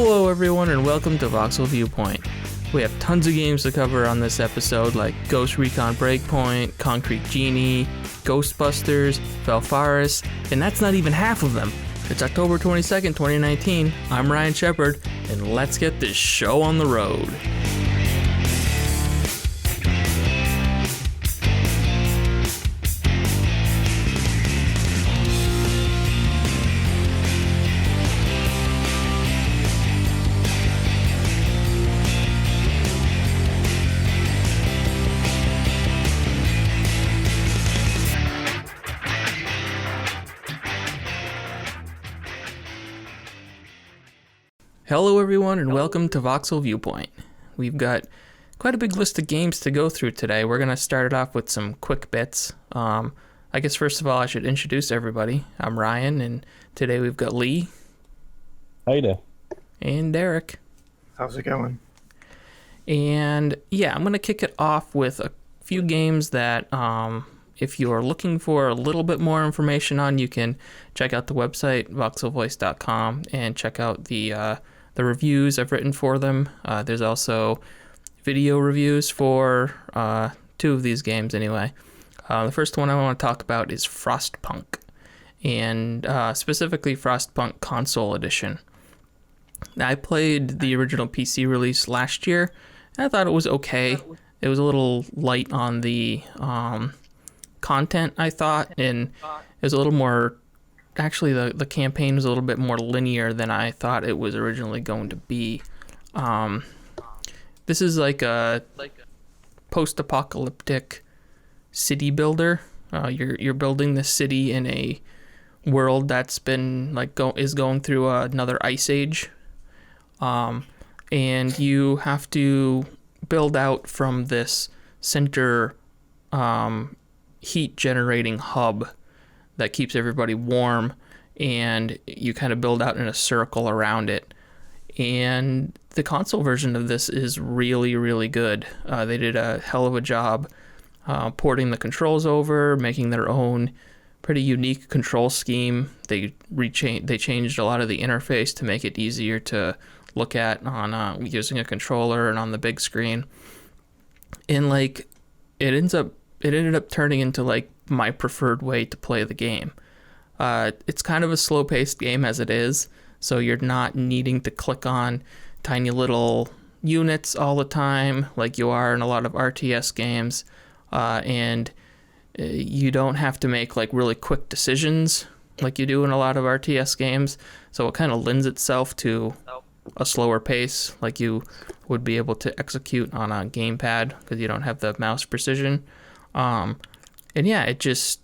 Hello everyone and welcome to Voxel Viewpoint. We have tons of games to cover on this episode like Ghost Recon Breakpoint, Concrete Genie, Ghostbusters, Valfaris, and that's not even half of them. It's October 22nd, 2019. I'm Ryan Shepard, and let's get this show on the road. Hello everyone and welcome to Voxel Viewpoint. We've got quite a big list of games to go through today. We're going to start it off with some quick bits. I guess first of all I should introduce everybody. I'm Ryan and today we've got Leigh. Hey there. And Derek. How's it going? And yeah, I'm going to kick it off with a few games that if you're looking for a little bit more information on, you can check out the website, voxelvoice.com, and check out the reviews I've written for them. There's also video reviews for two of these games anyway. The first one I want to talk about is Frostpunk, and specifically Frostpunk Console Edition. I played the original PC release last year, and I thought it was okay. It was a little light on the content, I thought, and it was a little more... Actually, the campaign was a little bit more linear than I thought it was originally going to be. This is like a post-apocalyptic city builder. You're building this city in a world that's been is going through another ice age, and you have to build out from this center heat generating hub that keeps everybody warm, and you kind of build out in a circle around it. And the console version of this is really, really good. They did a hell of a job porting the controls over, making their own pretty unique control scheme. They changed a lot of the interface to make it easier to look at on using a controller and on the big screen. And it ended up turning into my preferred way to play the game. It's kind of a slow-paced game as it is, so you're not needing to click on tiny little units all the time like you are in a lot of RTS games, and you don't have to make really quick decisions like you do in a lot of RTS games, so it kind of lends itself to a slower pace like you would be able to execute on a gamepad because you don't have the mouse precision. And yeah, it's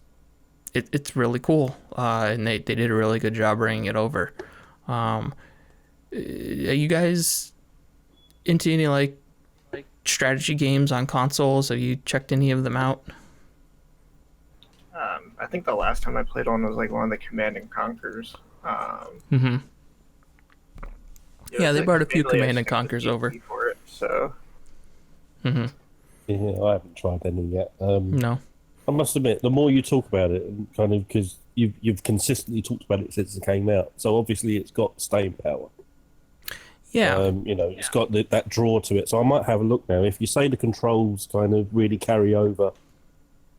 really cool, and they did a really good job bringing it over. Are you guys into any strategy games on consoles? Have you checked any of them out? I think the last time I played one was one of the Command and Conquers. Yeah, they brought a few Command and Conquers over. For it, so. Yeah, I haven't tried any yet. No. I must admit, the more you talk about it, and kind of because you've consistently talked about it since it came out, so obviously it's got staying power. Yeah. It's got that draw to it. So I might have a look now. If you say the controls kind of really carry over,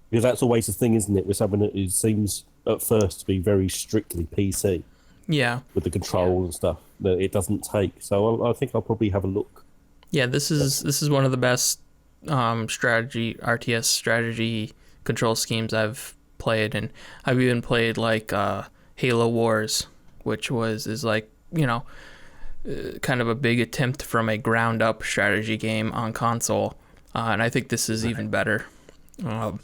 because that's always the thing, isn't it, with something that seems at first to be very strictly PC. Yeah. With the control and stuff that it doesn't take. So I think I'll probably have a look. Yeah, this is one of the best RTS strategy control schemes I've played, and I've even played Halo Wars, which is kind of a big attempt from a ground up strategy game on console, and I think this is even better because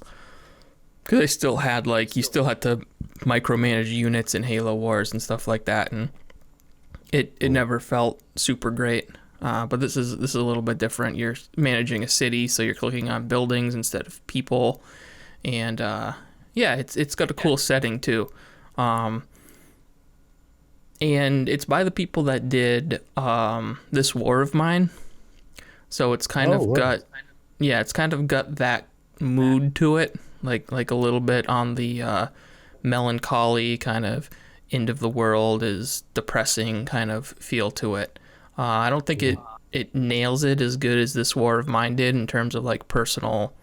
I still had you still had to micromanage units in Halo Wars and stuff like that, and it never felt super great. But this is a little bit different. You're managing a city, so you're clicking on buildings instead of people, and it's got a cool setting too. And it's by the people that did This War of Mine, so it's kind of got that mood to it, like a little bit on the melancholy kind of end of the world is depressing kind of feel to it. I don't think it nails it as good as this War of Mine did in terms of like personal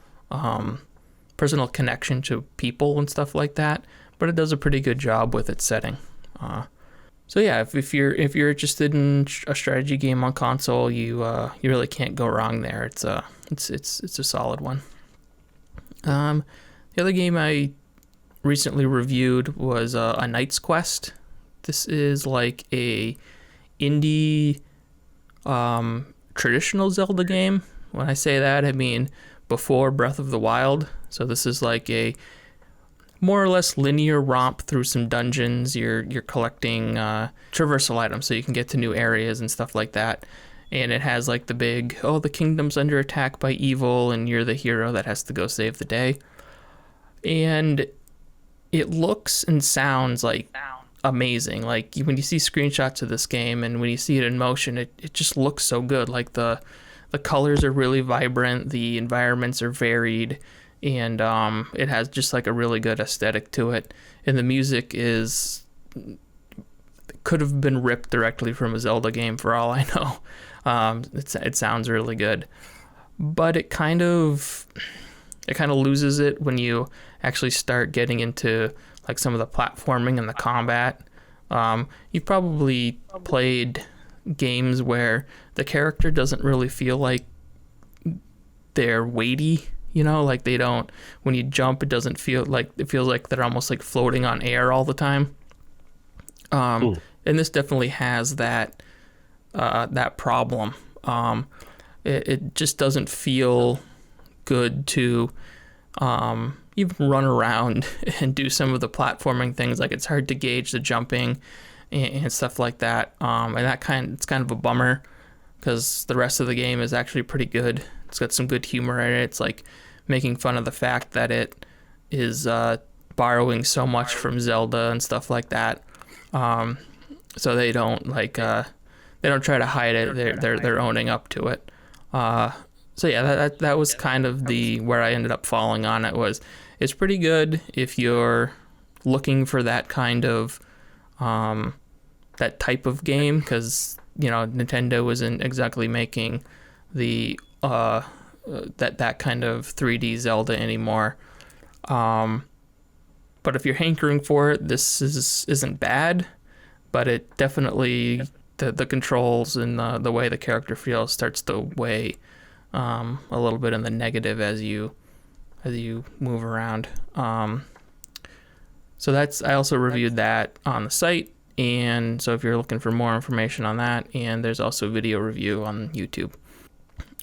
connection to people and stuff like that, but it does a pretty good job with its setting. So yeah, if you're interested in a strategy game on console, you really can't go wrong there. It's a solid one. The other game I recently reviewed was A Knight's Quest. This is like a indie traditional Zelda game. When I say that, I mean before Breath of the Wild. So this is like a more or less linear romp through some dungeons. You're collecting traversal items so you can get to new areas and stuff like that. And it has like the big, the kingdom's under attack by evil and you're the hero that has to go save the day. And it looks and sounds like amazing. Like when you see screenshots of this game and when you see it in motion, it just looks so good. Like the colors are really vibrant, the environments are varied, and it has just like a really good aesthetic to it. And the music could have been ripped directly from a Zelda game for all I know. It sounds really good, but it kind of loses it when you actually start getting into like some of the platforming and the combat. You've probably played games where the character doesn't really feel like they're weighty, like they don't, when you jump, it feels like they're almost like floating on air all the time. And this definitely has that problem. It just doesn't feel good to even run around and do some of the platforming things. Like it's hard to gauge the jumping and stuff like that. And it's kind of a bummer because the rest of the game is actually pretty good. It's got some good humor in it. It's like making fun of the fact that it is borrowing so much from Zelda and stuff like that. So they don't try to hide it. They're owning up to it. So yeah, that was kind of where I ended up falling on it. It's pretty good if you're looking for that kind of that type of game, because Nintendo isn't exactly making the that kind of 3D Zelda anymore. But if you're hankering for it, this isn't bad, but it definitely the controls and the way the character feels starts to weigh a little bit in the negative as you move around. So I also reviewed that on the site, and so if you're looking for more information on that, and there's also a video review on YouTube.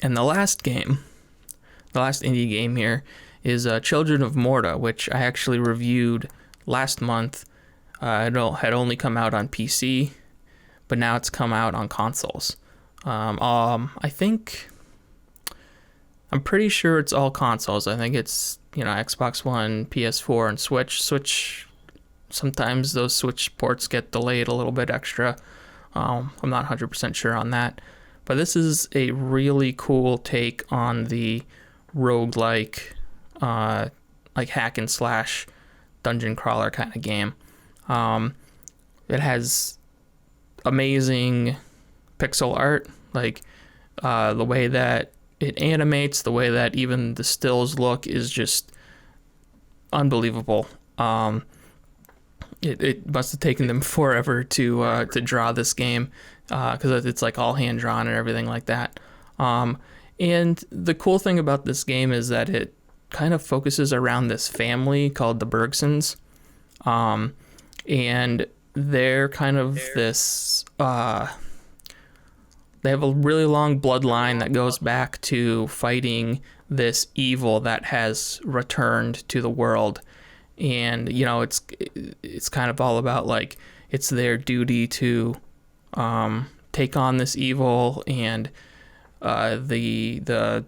And the last indie game here is Children of Morta, which I actually reviewed last month. It had only come out on PC, but now it's come out on consoles. I'm pretty sure it's all consoles. I think it's Xbox One, PS4, and Switch. Sometimes those Switch ports get delayed a little bit extra. I'm not 100% sure on that. But this is a really cool take on the roguelike, like hack and slash dungeon crawler kind of game. It has amazing pixel art, like the way that it animates, the way that even the stills look is just unbelievable. It must have taken them forever to draw this game, because it's like all hand drawn and everything like that. And the cool thing about this game is that it kind of focuses around this family called the Bergsons, and they're kind of this. They have a really long bloodline that goes back to fighting this evil that has returned to the world. And, it's kind of all about, like, it's their duty to take on this evil. And the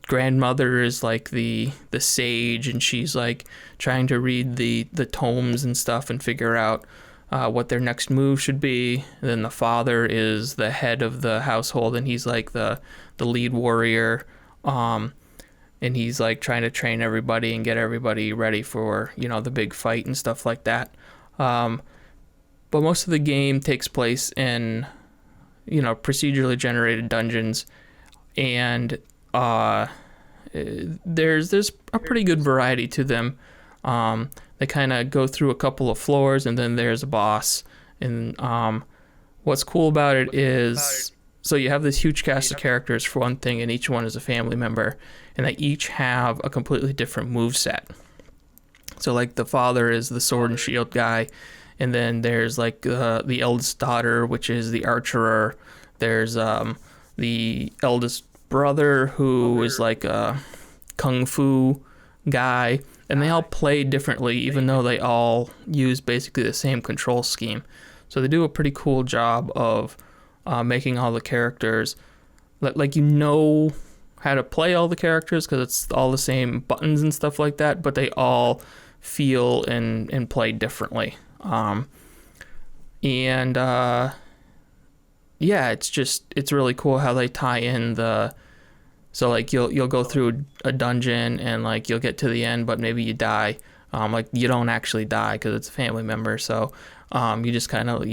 grandmother is, like, the sage, and she's, like, trying to read the tomes and stuff and figure out what their next move should be. And then the father is the head of the household, and he's like the lead warrior, and he's like trying to train everybody and get everybody ready for the big fight and stuff like that. But most of the game takes place in procedurally generated dungeons, and there's a pretty good variety to them. They kind of go through a couple of floors, and then there's a boss. And what's cool about it is, so you have this huge cast of characters for one thing, and each one is a family member, and they each have a completely different move set. So like the father is the sword and shield guy, and then there's like the eldest daughter, which is the archerer. There's the eldest brother, who is like a kung fu guy, and they all play differently, even though they all use basically the same control scheme. So they do a pretty cool job of making all the characters like how to play all the characters, because it's all the same buttons and stuff like that, but they all feel and play differently. It's really cool how they tie in so like you'll go through a dungeon, and like you'll get to the end, but maybe you die. Like you don't actually die because it's a family member. So you just kind of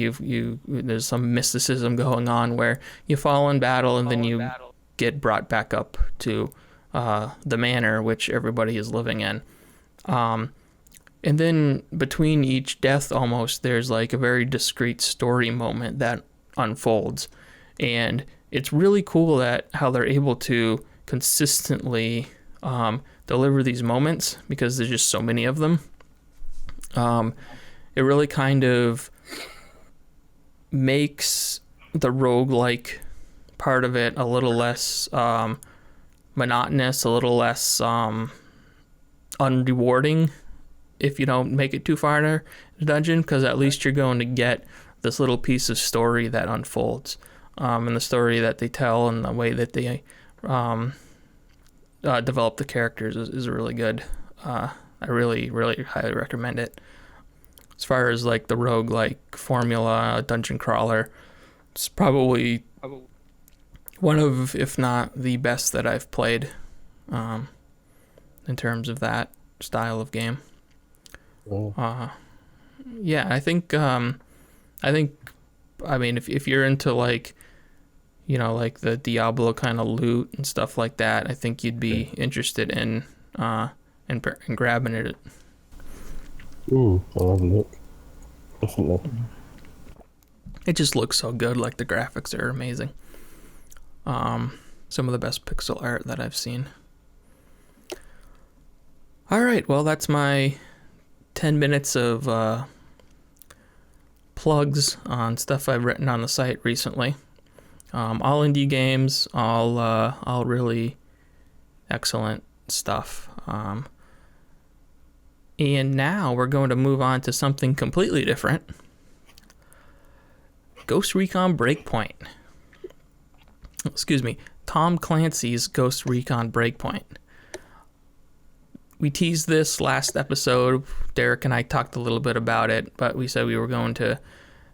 there's some mysticism going on where you fall in battle, and then you get brought back up to the manor which everybody is living in. And then between each death, almost, there's like a very discrete story moment that unfolds, and it's really cool that how they're able to consistently deliver these moments, because there's just so many of them. It really kind of makes the roguelike part of it a little less monotonous, a little less unrewarding if you don't make it too far in the dungeon, because at least you're going to get this little piece of story that unfolds, and the story that they tell and the way that they develop the characters is really good. I really, really highly recommend it. As far as like the roguelike formula, dungeon crawler, it's probably one of, if not the best that I've played in terms of that style of game. Yeah, I think if you're into like the Diablo kind of loot and stuff like that, I think you'd be interested in grabbing it. I'll have a look. Definitely. It just looks so good. Like the graphics are amazing. Some of the best pixel art that I've seen. All right, well, that's my 10 minutes of plugs on stuff I've written on the site recently. All indie games, all really excellent stuff. And now we're going to move on to something completely different. Ghost Recon Breakpoint. Excuse me, Tom Clancy's Ghost Recon Breakpoint. We teased this last episode. Derek and I talked a little bit about it, but we said we were going to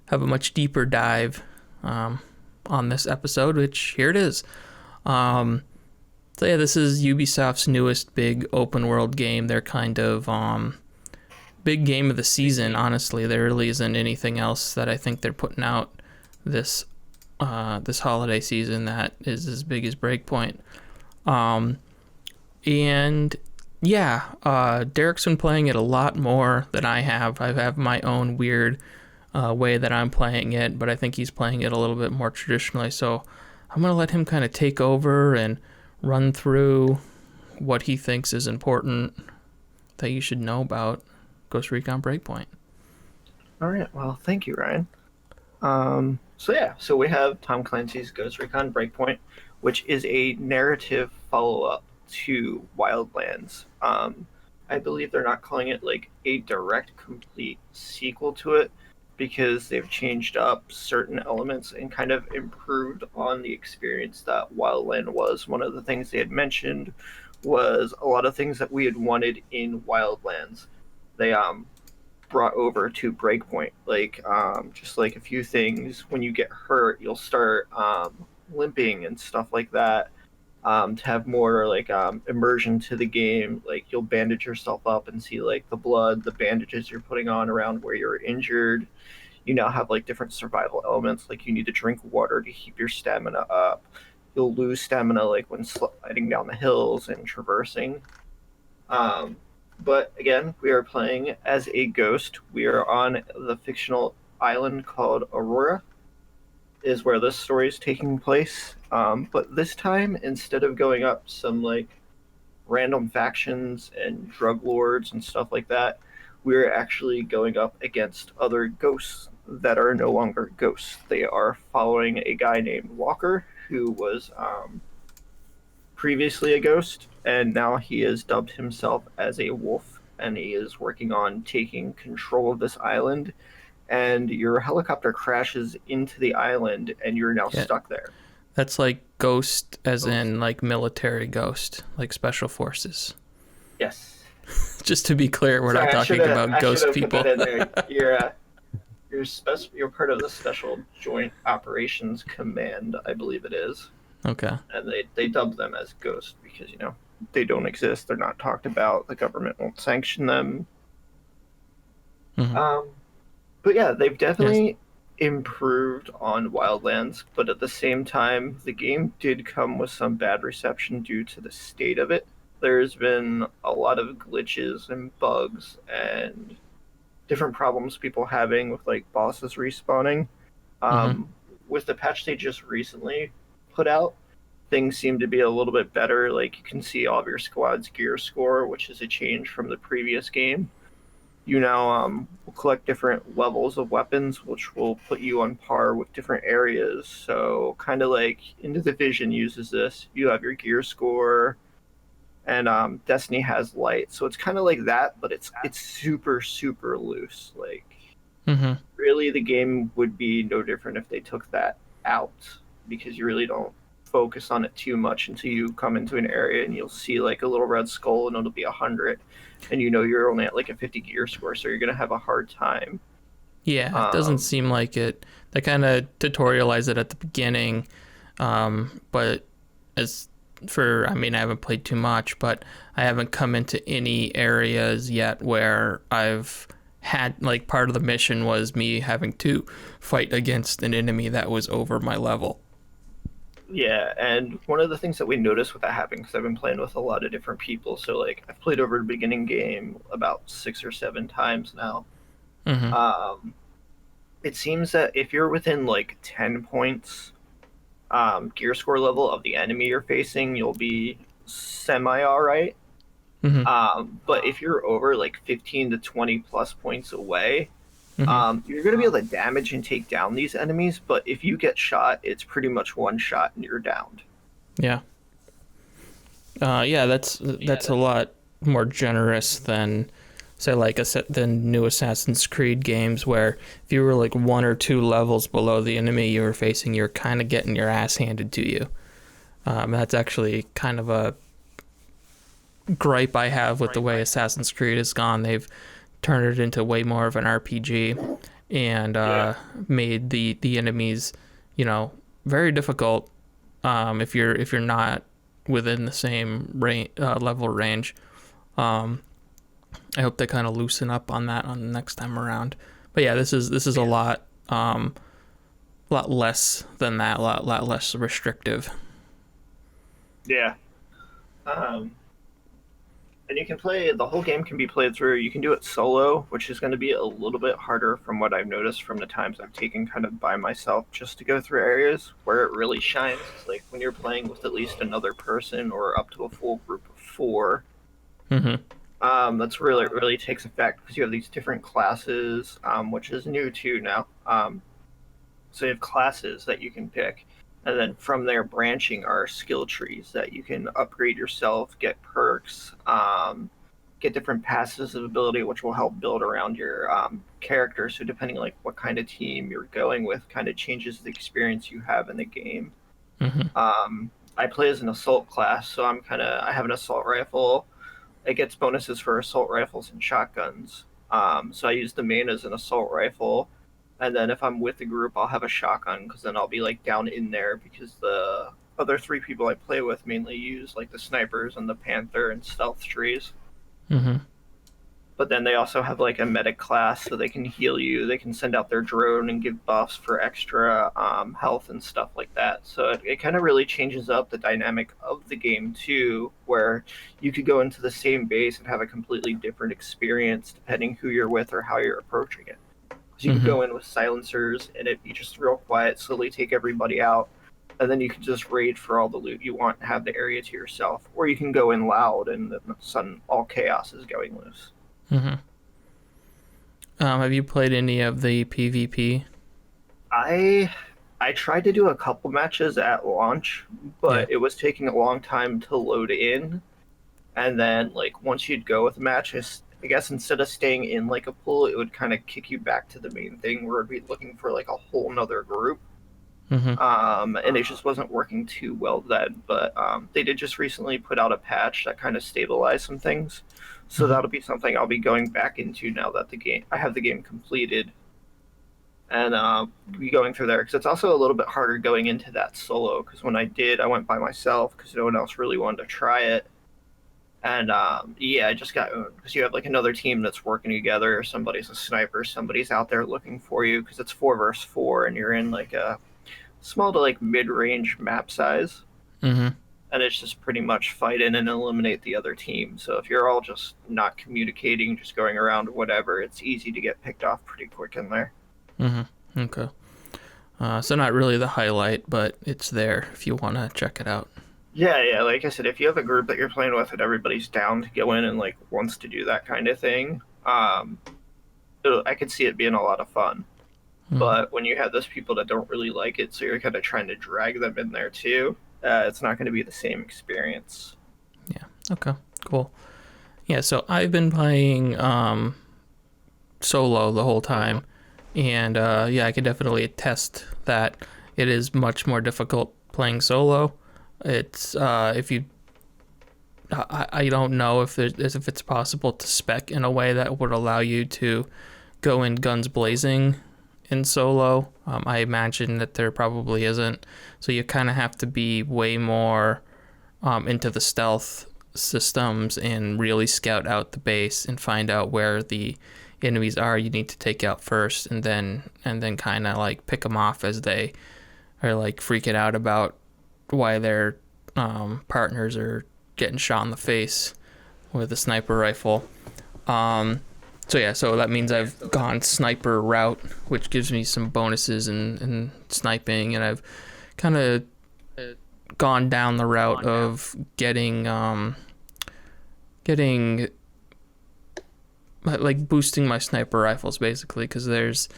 have a much deeper dive on this episode, which here it is. So yeah, this is Ubisoft's newest big open world game. They're kind of big game of the season, honestly. There really isn't anything else that I think they're putting out this holiday season that is as big as Breakpoint. And yeah, Derek's been playing it a lot more than I have. I have my own weird way that I'm playing it, but I think he's playing it a little bit more traditionally. So I'm going to let him kind of take over and run through what he thinks is important that you should know about Ghost Recon Breakpoint. All right. Well, thank you, Ryan. So we have Tom Clancy's Ghost Recon Breakpoint, which is a narrative follow-up to Wildlands. I believe they're not calling it like a direct, complete sequel to it, because they've changed up certain elements and kind of improved on the experience that Wildland was. One of the things they had mentioned was a lot of things that we had wanted in Wildlands. They brought over to Breakpoint, like just like a few things. When you get hurt, you'll start limping and stuff like that. To have more like immersion to the game, like you'll bandage yourself up and see like the blood, the bandages you're putting on around where you're injured. you now have like different survival elements, like you need to drink water to keep your stamina up. You'll lose stamina like when sliding down the hills and traversing. Um, but again, we are playing as a ghost. We are on the fictional island called Aurora, is where this story is taking place. But this time, instead of going up some like random factions and drug lords and stuff like that, we're actually going up against other ghosts that are no longer ghosts. They are following a guy named Walker, who was previously a ghost, and now he has dubbed himself as a wolf, and he is working on taking control of this island. And your helicopter crashes into the island, and you're now stuck there. That's like ghost, as in like military ghost, like special forces. Yes. Just to be clear, we're not talking about ghost people. Put that in there. You're part of the Special Joint Operations Command, I believe it is. Okay. And they dub them as ghosts because, you know, they don't exist. They're not talked about. The government won't sanction them. Mm-hmm. But yeah, they've definitely improved on Wildlands, but at the same time, the game did come with some bad reception due to the state of it. There's been a lot of glitches and bugs and different problems people having with like bosses respawning. With the patch they just recently put out, things seem to be a little bit better. Like you can see all of your squad's gear score, which is a change from the previous game. You now will collect different levels of weapons, which will put you on par with different areas. So kind of like Into the Division uses this. You have your gear score, and Destiny has light. So it's kind of like that, but it's super, super loose. Like, really, the game would be no different if they took that out, because you really don't focus on it too much until you come into an area and you'll see like a little red skull and it'll be 100, and you know you're only at like a 50 gear score, so you're gonna have a hard time. Yeah, it doesn't seem like it. They kind of tutorialize it at the beginning, but as for, I mean, I haven't played too much, but I haven't come into any areas yet where I've had, like, part of the mission was me having to fight against an enemy that was over my level. Yeah, and one of the things that we noticed with that happening, because I've been playing with a lot of different people, so like I've played over the beginning game about 6 or 7 times now. It seems that if you're within like 10 points gear score level of the enemy you're facing, you'll be semi alright. But if you're over like 15 to 20 plus points away, you're going to be able to damage and take down these enemies, but if you get shot, it's pretty much one shot and you're downed. Yeah. That's a lot more generous than, say, like the new Assassin's Creed games, where if you were like 1 or 2 levels below the enemy you were facing, you're kind of getting your ass handed to you. That's actually kind of a gripe I have with the way Assassin's Creed has gone. They've turned it into way more of an RPG and made the enemies, you know, very difficult if you're not within the same level range. I hope they kind of loosen up on that on the next time around. But yeah, this is a lot less than that, a lot less restrictive. Yeah. And you can play, the whole game can be played through. You can do it solo, which is going to be a little bit harder from what I've noticed from the times I've taken kind of by myself just to go through areas. Where it really shines is like when you're playing with at least another person or up to a full group of 4. That's really takes effect because you have these different classes, which is new too now. So you have classes that you can pick. And then from there, branching are skill trees that you can upgrade yourself, get perks, get different passes of ability, which will help build around your character. So depending like what kind of team you're going with, kind of changes the experience you have in the game. I play as an assault class, so I have an assault rifle. It gets bonuses for assault rifles and shotguns. So I use the main as an assault rifle. And then if I'm with the group, I'll have a shotgun, because then I'll be like down in there, because the other 3 people I play with mainly use like the snipers and the panther and stealth trees. But then they also have like a medic class, so they can heal you. They can send out their drone and give buffs for extra health and stuff like that. So it kind of really changes up the dynamic of the game too, where you could go into the same base and have a completely different experience depending who you're with or how you're approaching it. Because you could go in with silencers and it'd be just real quiet, slowly take everybody out, and then you can just raid for all the loot you want and have the area to yourself. Or you can go in loud and then sudden all chaos is going loose. Have you played any of the PvP? I tried to do a couple matches at launch, but it was taking a long time to load in. And then, like, once you'd go with a match, I guess instead of staying in like a pool, it would kind of kick you back to the main thing where it'd be looking for like a whole nother group. And it just wasn't working too well then. But they did just recently put out a patch that kind of stabilized some things. So that'll be something I'll be going back into now that I have the game completed, and be going through there, because it's also a little bit harder going into that solo. Because when I went by myself because no one else really wanted to try it, and I just got owned because you have like another team that's working together. Somebody's a sniper, somebody's out there looking for you because it's 4 versus 4, and you're in like a small to like mid-range map size. And it's just pretty much fight in and eliminate the other team. So if you're all just not communicating, just going around whatever, it's easy to get picked off pretty quick in there. Okay. So not really the highlight, but it's there if you want to check it out. Yeah. Like I said, if you have a group that you're playing with and everybody's down to go in and like wants to do that kind of thing, I could see it being a lot of fun. But when you have those people that don't really like it, so you're kind of trying to drag them in there too, it's not going to be the same experience. Yeah. Okay. Cool. Yeah. So I've been playing solo the whole time, and I can definitely attest that it is much more difficult playing solo. It's if you, I don't know if it's possible to spec in a way that would allow you to go in guns blazing in solo. I imagine that there probably isn't, so you kind of have to be way more into the stealth systems and really scout out the base and find out where the enemies are you need to take out first, and then kind of like pick them off as they are like freaking out about why their partners are getting shot in the face with a sniper rifle. So that means I've gone sniper route, which gives me some bonuses in sniping, and I've kind of gone down the route of getting like boosting my sniper rifles basically, because there's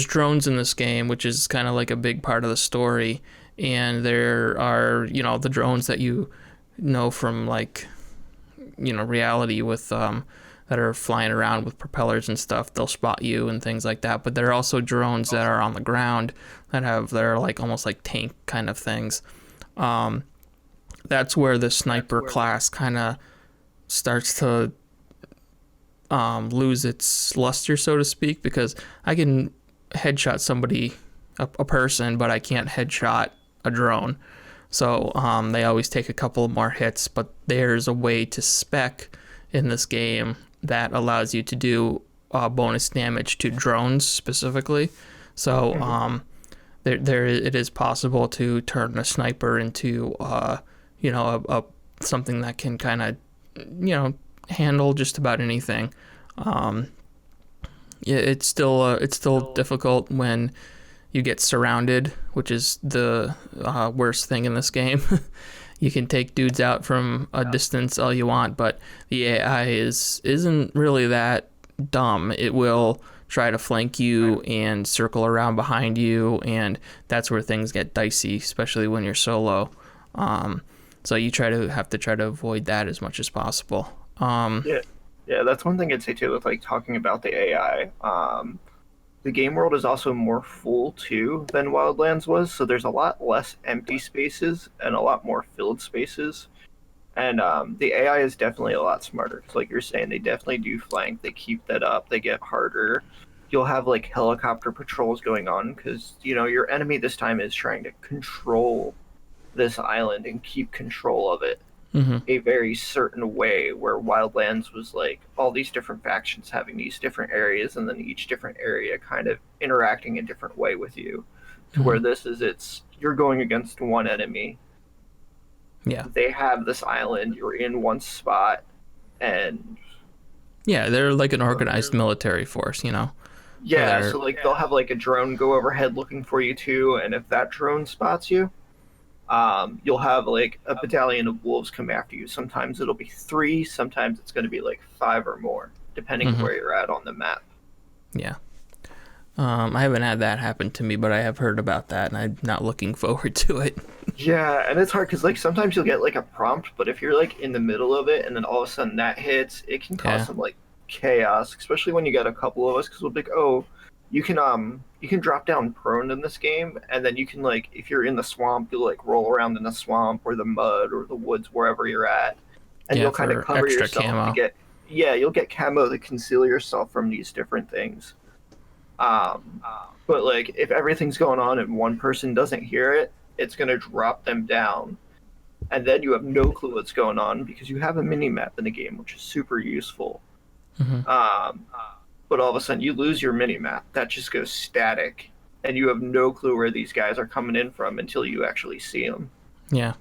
drones in this game, which is kind of like a big part of the story, and there are the drones that you know from like reality with that are flying around with propellers and stuff. They'll spot you and things like that. But there are also drones that are on the ground that are like almost like tank kind of things. That's where the sniper class kind of starts to lose its luster, so to speak, because I can headshot somebody, a person, but I can't headshot a drone. So they always take a couple more hits, but there's a way to spec in this game that allows you to do bonus damage to drones specifically. So there it is possible to turn a sniper into a something that can kind of handle just about anything. It's still difficult when you get surrounded, which is the worst thing in this game. You can take dudes out from a distance all you want, but the AI isn't really that dumb. It will try to flank you and circle around behind you, and that's where things get dicey, especially when you're solo. So you have to try to avoid that as much as possible. Yeah, that's one thing I'd say too with like talking about the AI. The game world is also more full too than Wildlands was, so there's a lot less empty spaces and a lot more filled spaces. And the AI is definitely a lot smarter. Because like you're saying, they definitely do flank. They keep that up. They get harder. You'll have like helicopter patrols going on because your enemy this time is trying to control this island and keep control of it. a very certain way, where Wildlands was like all these different factions having these different areas, and then each different area kind of interacting a different way with you. To where this is, it's you're going against one enemy. Yeah. They have this island, you're in one spot, and Yeah, they're like an organized military force, you know? yeah, They're- so like they'll have like a drone go overhead looking for you too, and if that drone spots you, you'll have like a battalion of wolves come after you. Sometimes it'll be 3, sometimes it's going to be like 5 or more, depending on where you're at on the map. Yeah. I haven't had that happen to me, but I have heard about that, and I'm not looking forward to it. Yeah, and it's hard because like sometimes you'll get like a prompt, but if you're like in the middle of it and then all of a sudden that hits, it can cause some like chaos, especially when you get a couple of us, because we'll be like, oh, you can drop down prone in this game, and then you can like if you're in the swamp, you'll like roll around in the swamp or the mud or the woods wherever you're at, and you'll kind of cover extra yourself camo. to get you'll get camo to conceal yourself from these different things. But like if everything's going on and one person doesn't hear it, it's gonna drop them down, and then you have no clue what's going on because you have a mini map in the game, which is super useful. But all of a sudden you lose your mini map. That just goes static, and you have no clue where these guys are coming in from until you actually see them. Yeah.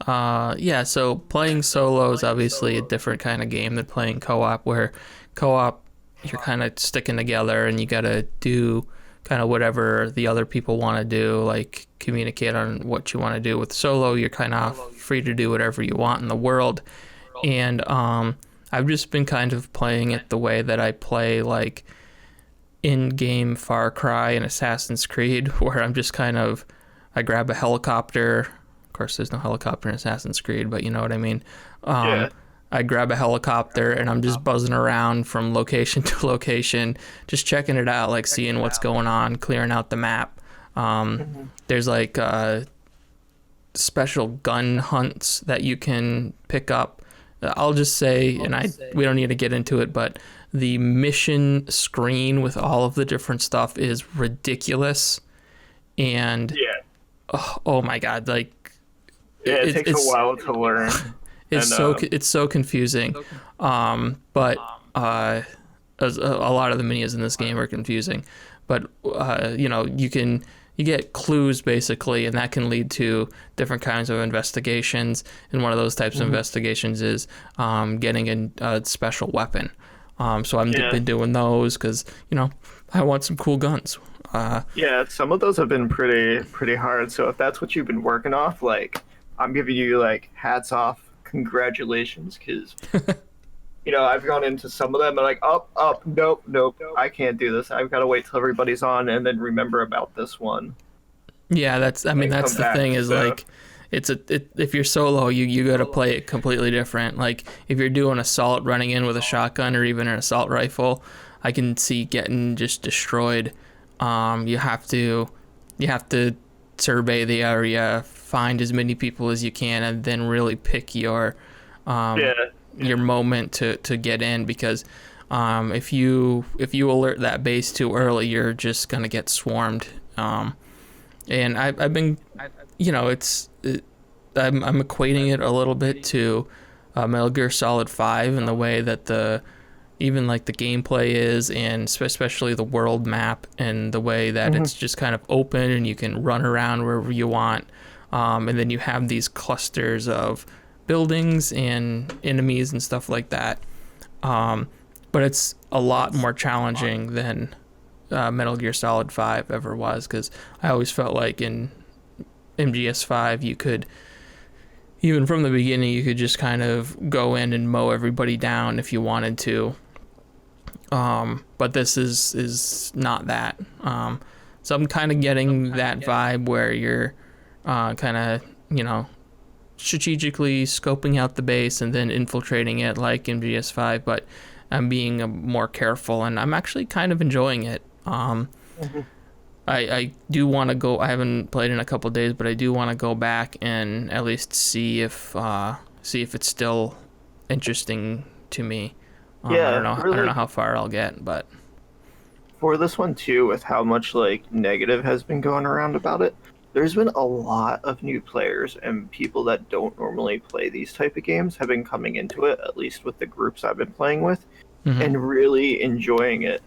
Yeah, so playing solo is obviously a different kind of game than playing co-op, where co-op, you're kind of sticking together and you got to do kind of whatever the other people want to do, like communicate on what you want to do. With solo, you're kind of free to do whatever you want in the world. And I've just been kind of playing it the way that I play like in-game Far Cry and Assassin's Creed, where I'm just kind of, I grab a helicopter. Of course, there's no helicopter in Assassin's Creed, but you know what I mean. I grab a helicopter and I'm just buzzing around from location to location, just checking it out, like seeing what's going on, clearing out the map. There's like special gun hunts that you can pick up. I'll just say, we don't need to get into it, but the mission screen with all of the different stuff is ridiculous. And oh my God, like it takes a while to learn. It's so confusing, but a lot of the menus in this game are confusing. But you get clues basically, and that can lead to different kinds of investigations. And one of those types of investigations is getting a special weapon. So I've been doing those because I want some cool guns. Some of those have been pretty hard. So if that's what you've been working off, like I'm giving you like hats off. Congratulations, because I've gone into some of them and like nope, I can't do this. I've got to wait till everybody's on and then remember about this one. Yeah, that's the thing is like if you're solo, you got to play it completely different. Like if you're doing assault, running in with a shotgun or even an assault rifle, I can see getting just destroyed. You have to survey the area, find as many people as you can, and then really pick your moment to get in, because if you alert that base too early, you're just gonna get swarmed. And I've been, I'm equating it a little bit to Metal Gear Solid 5 and the way that even like the gameplay is, and especially the world map and the way that it's just kind of open and you can run around wherever you want. And then you have these clusters of buildings and enemies and stuff like that. But it's a lot more challenging than Metal Gear Solid 5 ever was, because I always felt like in MGS5 you could, even from the beginning, you could just kind of go in and mow everybody down if you wanted to. But this is not that. So I'm kind of getting that vibe where you're kind of, strategically scoping out the base and then infiltrating it like MGS5, but I'm being more careful, and I'm actually kind of enjoying it. I do want to go. I haven't played in a couple of days, but I do want to go back and at least see if it's still interesting to me. I don't know how far I'll get, but for this one too, with how much like negative has been going around about it, there's been a lot of new players and people that don't normally play these type of games have been coming into it, at least with the groups I've been playing with, and really enjoying it.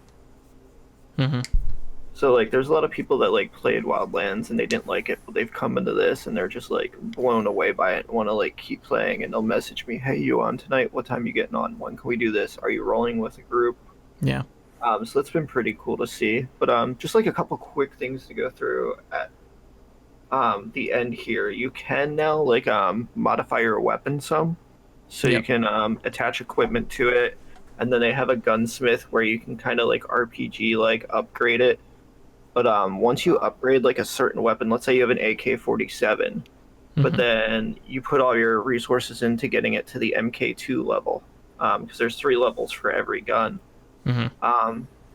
So like there's a lot of people that like played Wildlands and they didn't like it, but they've come into this and they're just like blown away by it and want to like keep playing, and they'll message me, "Hey, you on tonight? What time you getting on? When can we do this? Are you rolling with a group?" Yeah. So that's been pretty cool to see. But just like a couple quick things to go through at the end here. You can now like modify your weapon some, so you can attach equipment to it, and then they have a gunsmith where you can kind of like RPG like upgrade it. But once you upgrade like a certain weapon, let's say you have an AK-47, but then you put all your resources into getting it to the MK2 level, because there's 3 levels for every gun. And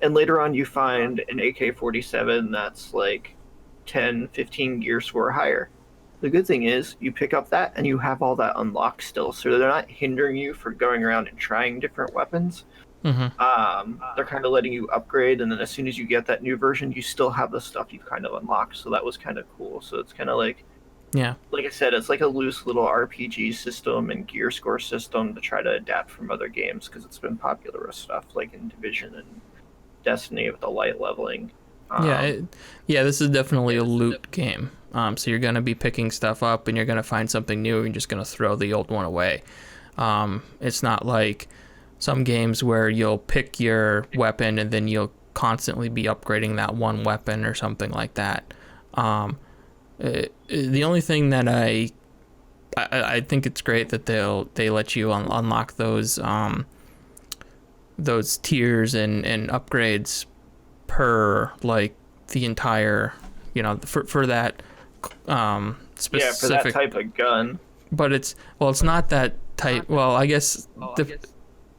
later on you find an AK-47 that's like 10, 15 gear score higher. The good thing is you pick up that and you have all that unlocked still, so they're not hindering you for going around and trying different weapons. They're kind of letting you upgrade, and then as soon as you get that new version, you still have the stuff you've kind of unlocked. So that was kind of cool. So it's kind of like, like I said, it's like a loose little RPG system and gear score system to try to adapt from other games, because it's been popular with stuff like in Division and Destiny with the light leveling. This is definitely a loot game. So you're going to be picking stuff up and you're going to find something new and you're just going to throw the old one away. It's not like some games where you'll pick your weapon and then you'll constantly be upgrading that one weapon or something like that. The only thing that I think it's great that they let you unlock those tiers and upgrades per like the entire, for that specific, for that type of gun. But it's not that type. Well, I guess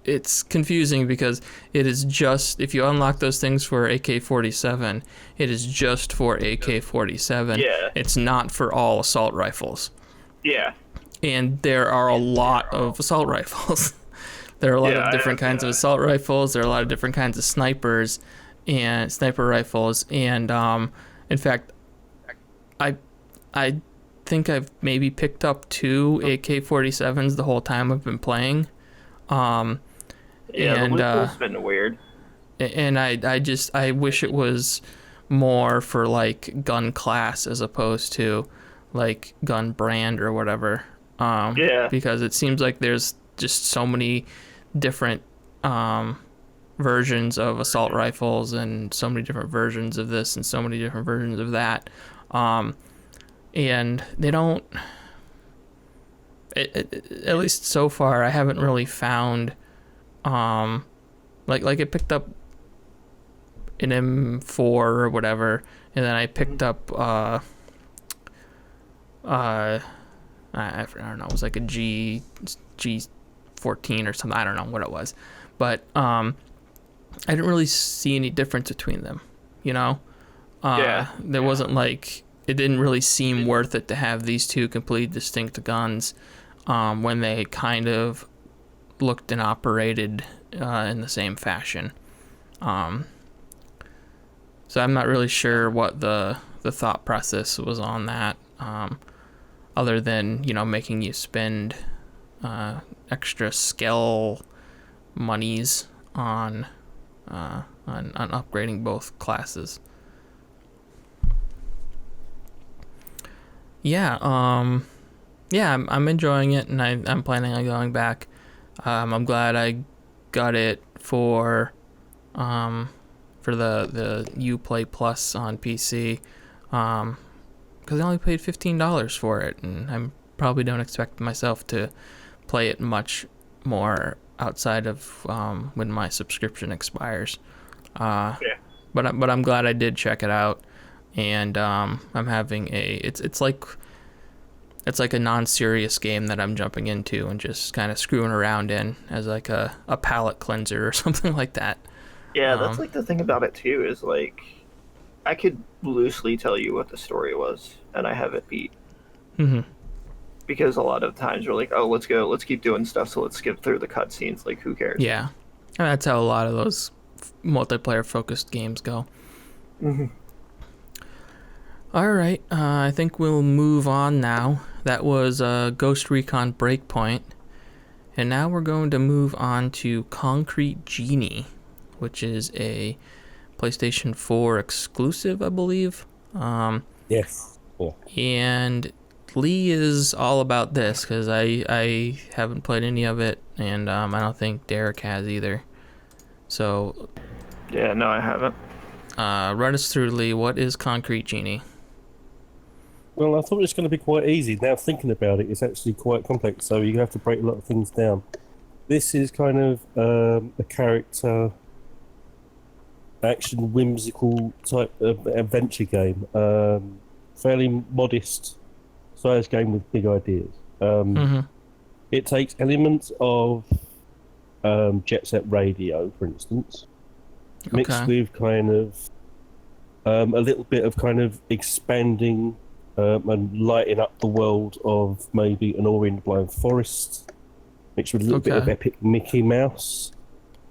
it's confusing because it is just, if you unlock those things for AK-47, it is just for AK-47. Yeah. It's not for all assault rifles. Yeah. And there are a lot of assault rifles. There are a lot of different kinds of assault rifles. There are a lot of different kinds of snipers and sniper rifles. And in fact, I think I've maybe picked up 2 AK-47s the whole time I've been playing. The loot pool's been weird. And I wish it was more for like gun class as opposed to like gun brand or whatever. Because it seems like there's just so many different versions of assault rifles and so many different versions of this and so many different versions of that. And they don't, at least so far, I haven't really found, like I picked up an M4 or whatever, and then I picked up, I don't know, it was like a G14 or something, I don't know what it was, but, I didn't really see any difference between them, there wasn't like, it didn't really seem worth it to have these 2 completely distinct guns when they kind of looked and operated in the same fashion. So I'm not really sure what the thought process was on that, other than, making you spend extra skill monies on upgrading both classes. I'm enjoying it, and I'm planning on going back. I'm glad I got it for the Uplay Plus on PC, because I only paid $15 for it, and I probably don't expect myself to play it much more outside of when my subscription expires. But I'm glad I did check it out. And I'm having it's like a non-serious game that I'm jumping into and just kind of screwing around in as like a palate cleanser or something like that. Yeah, that's like the thing about it too, is like I could loosely tell you what the story was and I have it beat. Because a lot of times we're like, oh, let's keep doing stuff, so let's skip through the cutscenes, like who cares? Yeah, and that's how a lot of those multiplayer focused games go. All right, I think we'll move on now. That was Ghost Recon Breakpoint. And now we're going to move on to Concrete Genie, which is a PlayStation 4 exclusive, I believe. Yes. Yeah. And Leigh is all about this because I haven't played any of it, and I don't think Derek has either. So, Yeah, no, I haven't. run us through, Leigh. What is Concrete Genie? Well, I thought it was going to be quite easy. Now thinking about it, it's actually quite complex, so you have to break a lot of things down. This is kind of a character action whimsical type of adventure game. Fairly modest sized game with big ideas. It takes elements of Jet Set Radio, for instance, mixed with kind of a little bit of kind of expanding and lighting up the world of maybe an Orient Blind Forest, mixed with a little bit of epic Mickey Mouse.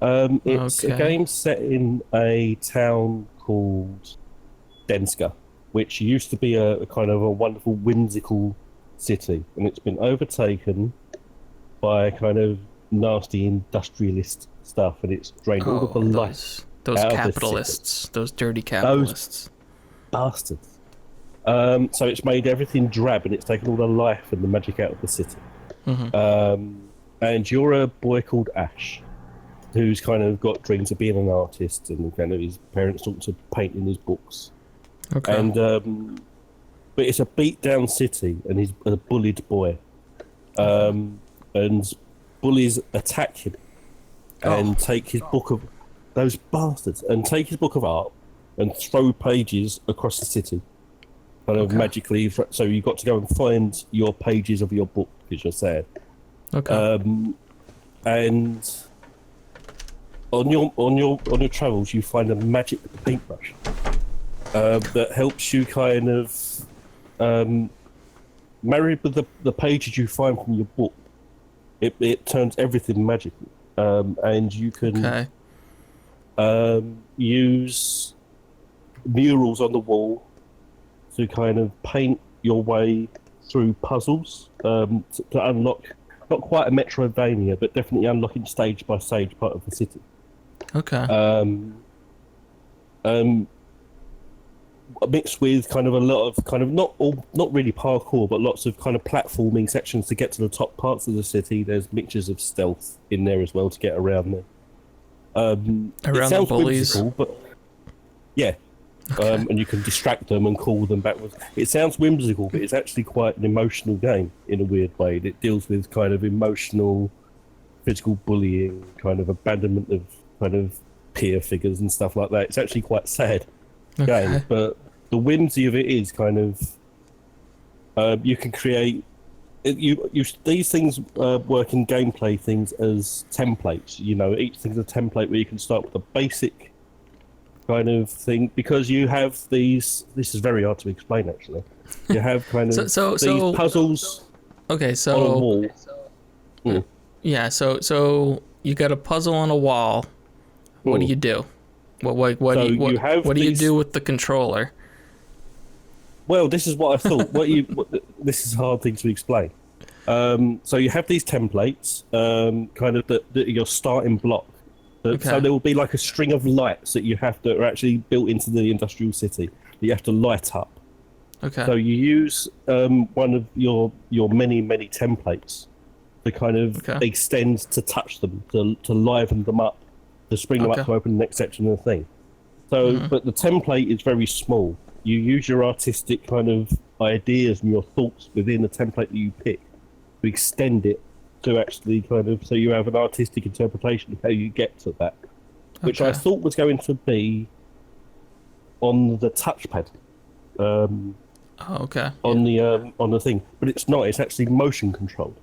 It's a game set in a town called Denska, which used to be a kind of a wonderful whimsical city, and it's been overtaken by kind of nasty industrialist stuff, and it's drained all of the life. Those capitalists, those dirty capitalists, those bastards. So it's made everything drab, and it's taken all the life and the magic out of the city. And you're a boy called Ash, who's kind of got dreams of being an artist, and kind of his parents taught him to paint in his books. And but it's a beat down city, and he's a bullied boy. And bullies attack him and take his book of those bastards and take his book of art and throw pages across the city. Kind of magically, so you've got to go and find your pages of your book because you're sad. And on your travels, you find a magic paintbrush that helps you kind of married with the pages you find from your book. It turns everything magical, and you can use murals on the wall to kind of paint your way through puzzles to unlock, not quite a Metroidvania, but definitely unlocking stage by stage part of the city. Mixed with kind of a lot of kind of not really parkour, but lots of kind of platforming sections to get to the top parts of the city. There's mixtures of stealth in there as well to get around there. Around it sounds the bullies, whimsical, but yeah. And you can distract them and call them backwards. It sounds whimsical, but it's actually quite an emotional game in a weird way. It deals with kind of emotional, physical bullying, kind of abandonment of kind of peer figures and stuff like that. It's actually quite sad game, but the whimsy of it is kind of you can create these things work in gameplay things as templates. You know, each thing's a template where you can start with a basic kind of thing, because you have these. This is very hard to explain, actually. You have kind of these puzzles. Okay, so on a wall. Yeah, so you got a puzzle on a wall. What do you do? What do you do with the controller? Well, this is what I thought. This is a hard thing to explain. So you have these templates, kind of that your starting block. So there will be like a string of lights that you have to are actually built into the industrial city that you have to light up. So you use one of your many templates to kind of extend to touch them, to liven them up, to spring them up to open the next section of the thing. So, but the template is very small. You use your artistic kind of ideas and your thoughts within the template that you pick to extend it to actually kind of, so you have an artistic interpretation of how you get to that, which I thought was going to be on the touchpad. On the thing, but it's not. It's actually motion controlled.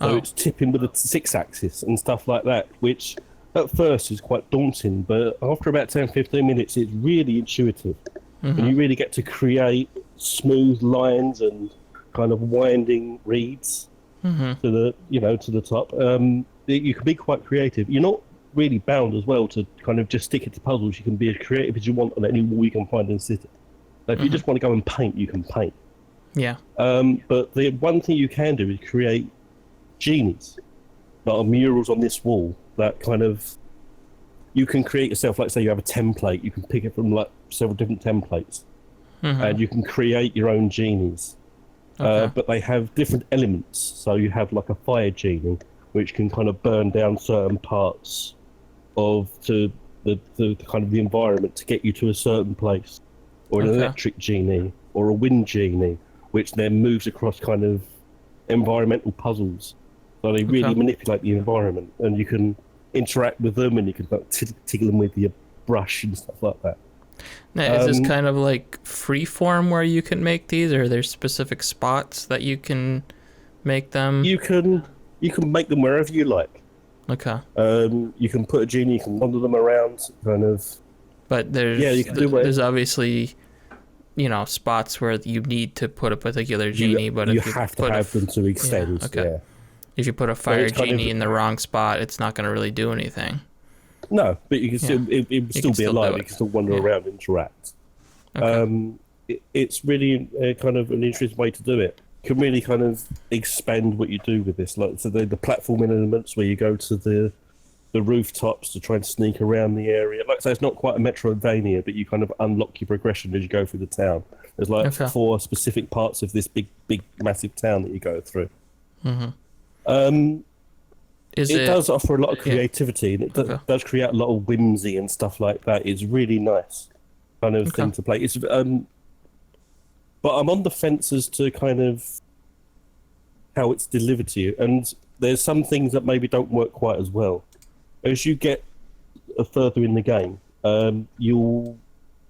So it's tipping with a 6-axis and stuff like that, which at first is quite daunting, but after about 10-15 minutes, it's really intuitive, and you really get to create smooth lines and kind of winding reeds to the top. You can be quite creative. You're not really bound as well to kind of just stick it to puzzles. You can be as creative as you want on any wall you can find in the city. So if you just want to go and paint, you can paint. Yeah. But the one thing you can do is create genies, that are murals on this wall that kind of you can create yourself. Like say you have a template, you can pick it from like several different templates, and you can create your own genies. Okay. But they have different elements. So you have like a fire genie, which can kind of burn down certain parts of the kind of the environment to get you to a certain place, or an electric genie, or a wind genie, which then moves across kind of environmental puzzles. So they really manipulate the environment, and you can interact with them, and you can like, tickle them with your brush and stuff like that. Now, is this kind of like freeform where you can make these, or are there specific spots that you can make them? You can make them wherever you like. Okay. You can put a genie, you can wander them around, kind of. But there's you can do whatever. There's obviously, spots where you need to put a particular genie, but you if you have to have them to extend. Yeah. If you put a fire genie in the wrong spot, it's not going to really do anything. No, but you can still it will still be alive. You can still wander around and interact. Okay. It's really kind of an interesting way to do it. You can really kind of expand what you do with this. Like so the platforming elements where you go to the rooftops to try and sneak around the area. Like I say, it's not quite a Metroidvania, but you kind of unlock your progression as you go through the town. There's like 4 specific parts of this big, massive town that you go through. It does offer a lot of creativity, and it does create a lot of whimsy and stuff like that. It's really nice kind of thing to play. It's but I'm on the fence as to kind of how it's delivered to you, and there's some things that maybe don't work quite as well. As you get further in the game, you'll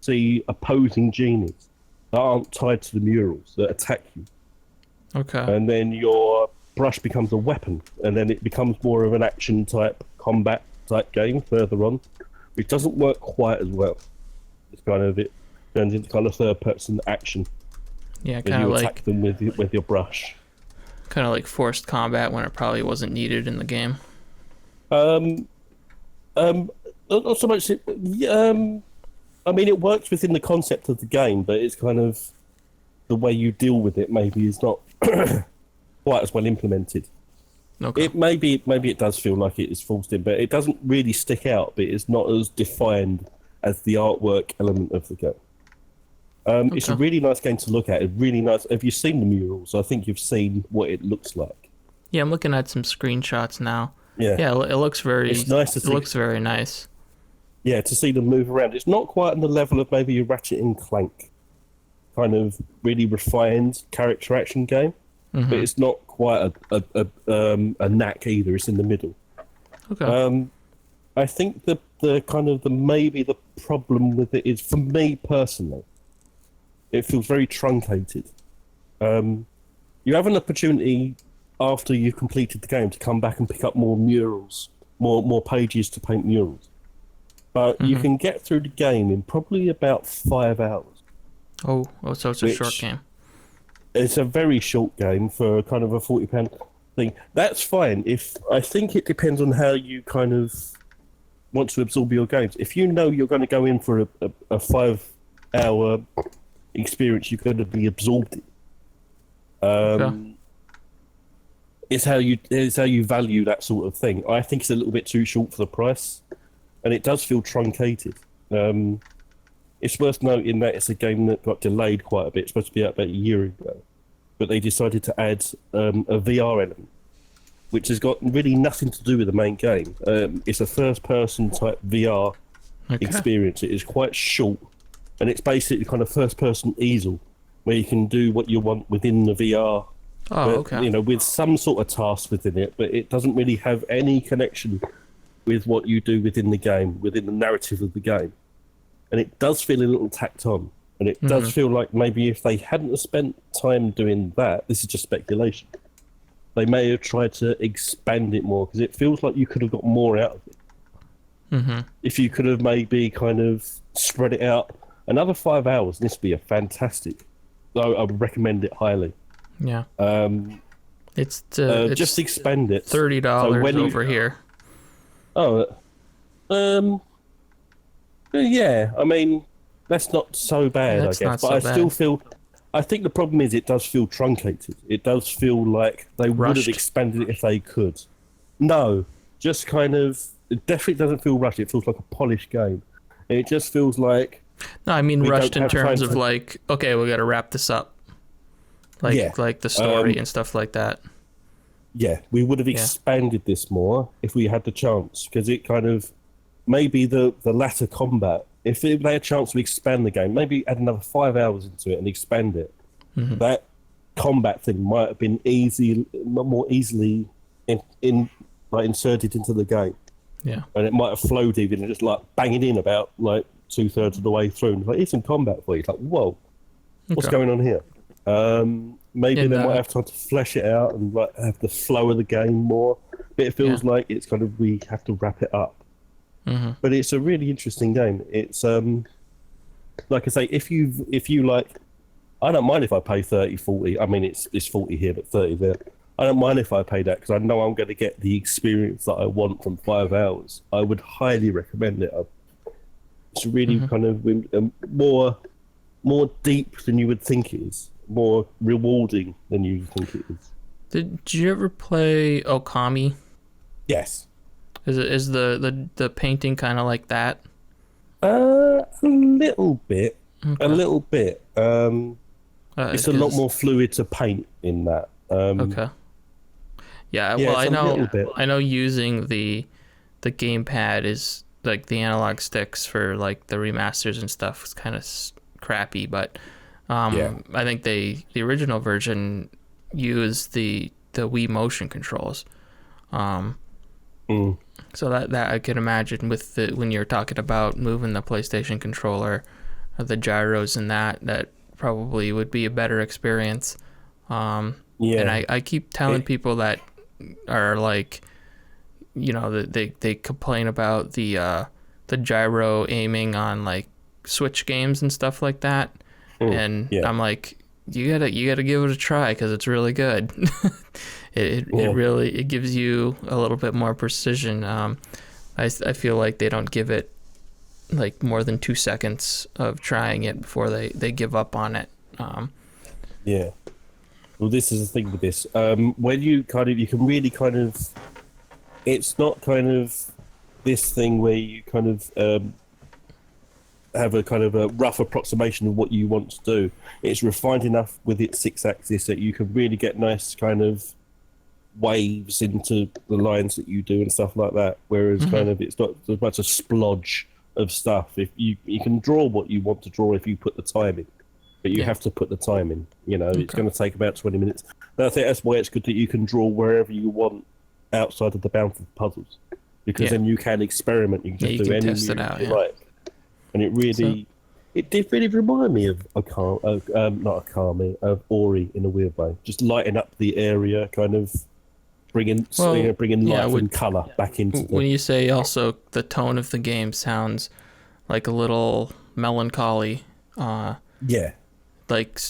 see opposing genies that aren't tied to the murals that attack you. Okay. And then your brush becomes a weapon, and then it becomes more of an action type, combat type game further on, which doesn't work quite as well. It's kind of, it turns into kind of third person action. Yeah, kind of like attack them with your brush. Kind of like forced combat when it probably wasn't needed in the game. Not so much. I mean, it works within the concept of the game, but it's kind of the way you deal with it maybe is not quite as well implemented. Okay. Maybe it does feel like it is forced in, but it doesn't really stick out. But it's not as defined as the artwork element of the game. It's a really nice game to look at. It's really nice. Have you seen the murals? I think you've seen what it looks like. Yeah, I'm looking at some screenshots now. Yeah, it looks very. It's nice to see. It looks very nice. Yeah, to see them move around. It's not quite on the level of maybe a Ratchet and Clank kind of really refined character action game, but it's not quite a knack either. It's in the middle. Okay. I think the kind of maybe the problem with it is, for me personally, it feels very truncated. You have an opportunity after you've completed the game to come back and pick up more murals, more pages to paint murals. But you can get through the game in probably about 5 hours. Oh, so it's a short game. It's a very short game for kind of a £40 thing. That's fine. I think it depends on how you kind of want to absorb your games. If you know you're going to go in for a 5 hour experience, you're going to be absorbed in. It's how you value that sort of thing. I think it's a little bit too short for the price, and it does feel truncated. It's worth noting that it's a game that got delayed quite a bit. It's supposed to be out about a year ago, but they decided to add a VR element, which has got really nothing to do with the main game. It's a first-person type VR experience. It is quite short, and it's basically kind of first-person easel, where you can do what you want within the VR. With some sort of task within it, but it doesn't really have any connection with what you do within the game, within the narrative of the game. And it does feel a little tacked on. And it does feel like maybe if they hadn't spent time doing that, this is just speculation, they may have tried to expand it more, because it feels like you could have got more out of it. If you could have maybe kind of spread it out another 5 hours, this would be a fantastic. I would recommend it highly. Yeah. It's just expand it. $30 over here. Oh. Yeah. I mean, That's not so bad, That's I not guess. But so I bad. still feel. I think the problem is it does feel truncated. It does feel like they would have Rushed. expanded it if they could. No, just kind of. It definitely doesn't feel rushed. It feels like a polished game. It just feels like No, I mean we rushed don't in have time terms of to- like, okay, we got to wrap this up. Yeah. Like the story and stuff like that. yeah, we would have expanded this more if we had the chance, because it kind of maybe the latter combat. If they had a chance to expand the game, maybe add another 5 hours into it and expand it. That combat thing might have been more easily like inserted into the game, Yeah. and it might have flowed even and just like banging in about like 2/3 of the way through. And like, here's some combat for you. It's like, whoa, what's Okay. going on here? Maybe And, they might have time to flesh it out and like have the flow of the game more. But it feels like it's kind of we have to wrap it up. But it's a really interesting game. It's like I say, if you like, I don't mind if I pay 30, 40. I mean, it's 40 here, but 30 there. I don't mind if I pay that because I know I'm going to get the experience that I want from 5 hours. I would highly recommend it. It's really kind of more deep than you would think it is, more rewarding than you think it is. Did you ever play Okami? Yes. Is the painting kind of like that? A little bit. Okay. A little bit. It's a lot 'cause- more fluid to paint in that. Okay. Yeah, Yeah, well, it's a little bit. I know using the gamepad is like the analog sticks for like the remasters and stuff is kind of crappy, but I think the original version used the Wii motion controls. So that I could imagine with when you're talking about moving the PlayStation controller, the gyros and that probably would be a better experience. And I keep telling people that are like, you know, that they complain about the gyro aiming on like Switch games and stuff like that, and I'm like, you gotta give it a try because it's really good. It really gives you a little bit more precision. I feel like they don't give it like more than 2 seconds of trying it before they give up on it. Yeah. Well, this is the thing with this. When you can really kind of, it's not kind of this thing where you kind of have a kind of a rough approximation of what you want to do. It's refined enough with its 6-axis that you can really get nice kind of waves into the lines that you do and stuff like that. Whereas kind of it's not as much a splodge of stuff. If you can draw what you want to draw if you put the time in. But you have to put the time in. You know, it's going to take about 20 minutes. And I think that's why it's good that you can draw wherever you want outside of the bounds of the puzzles. Because then you can experiment. You can just do anything you like. And it really, it did really remind me of of Ori in a weird way. Just lighting up the area, kind of bringing life and colour back into when you say also the tone of the game sounds like a little melancholy. Like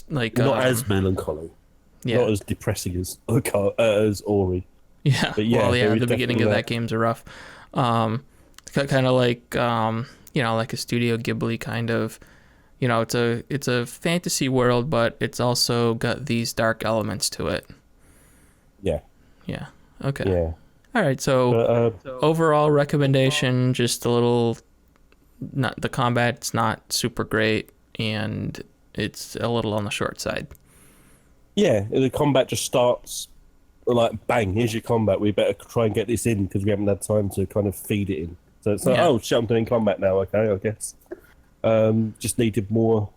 not as melancholy, not as depressing as Ori. Yeah, but the beginning of that game's rough. Kind of like you know, like a Studio Ghibli kind of, you know, it's a fantasy world, but it's also got these dark elements to it. Yeah. Okay. Yeah. All right. So overall recommendation, just a little. Not the combat's not super great, and it's a little on the short side. Yeah, the combat just starts like bang. Here's your combat. We better try and get this in because we haven't had time to kind of feed it in. So it's like, oh shit, I'm doing combat now. Okay, I guess. Just needed more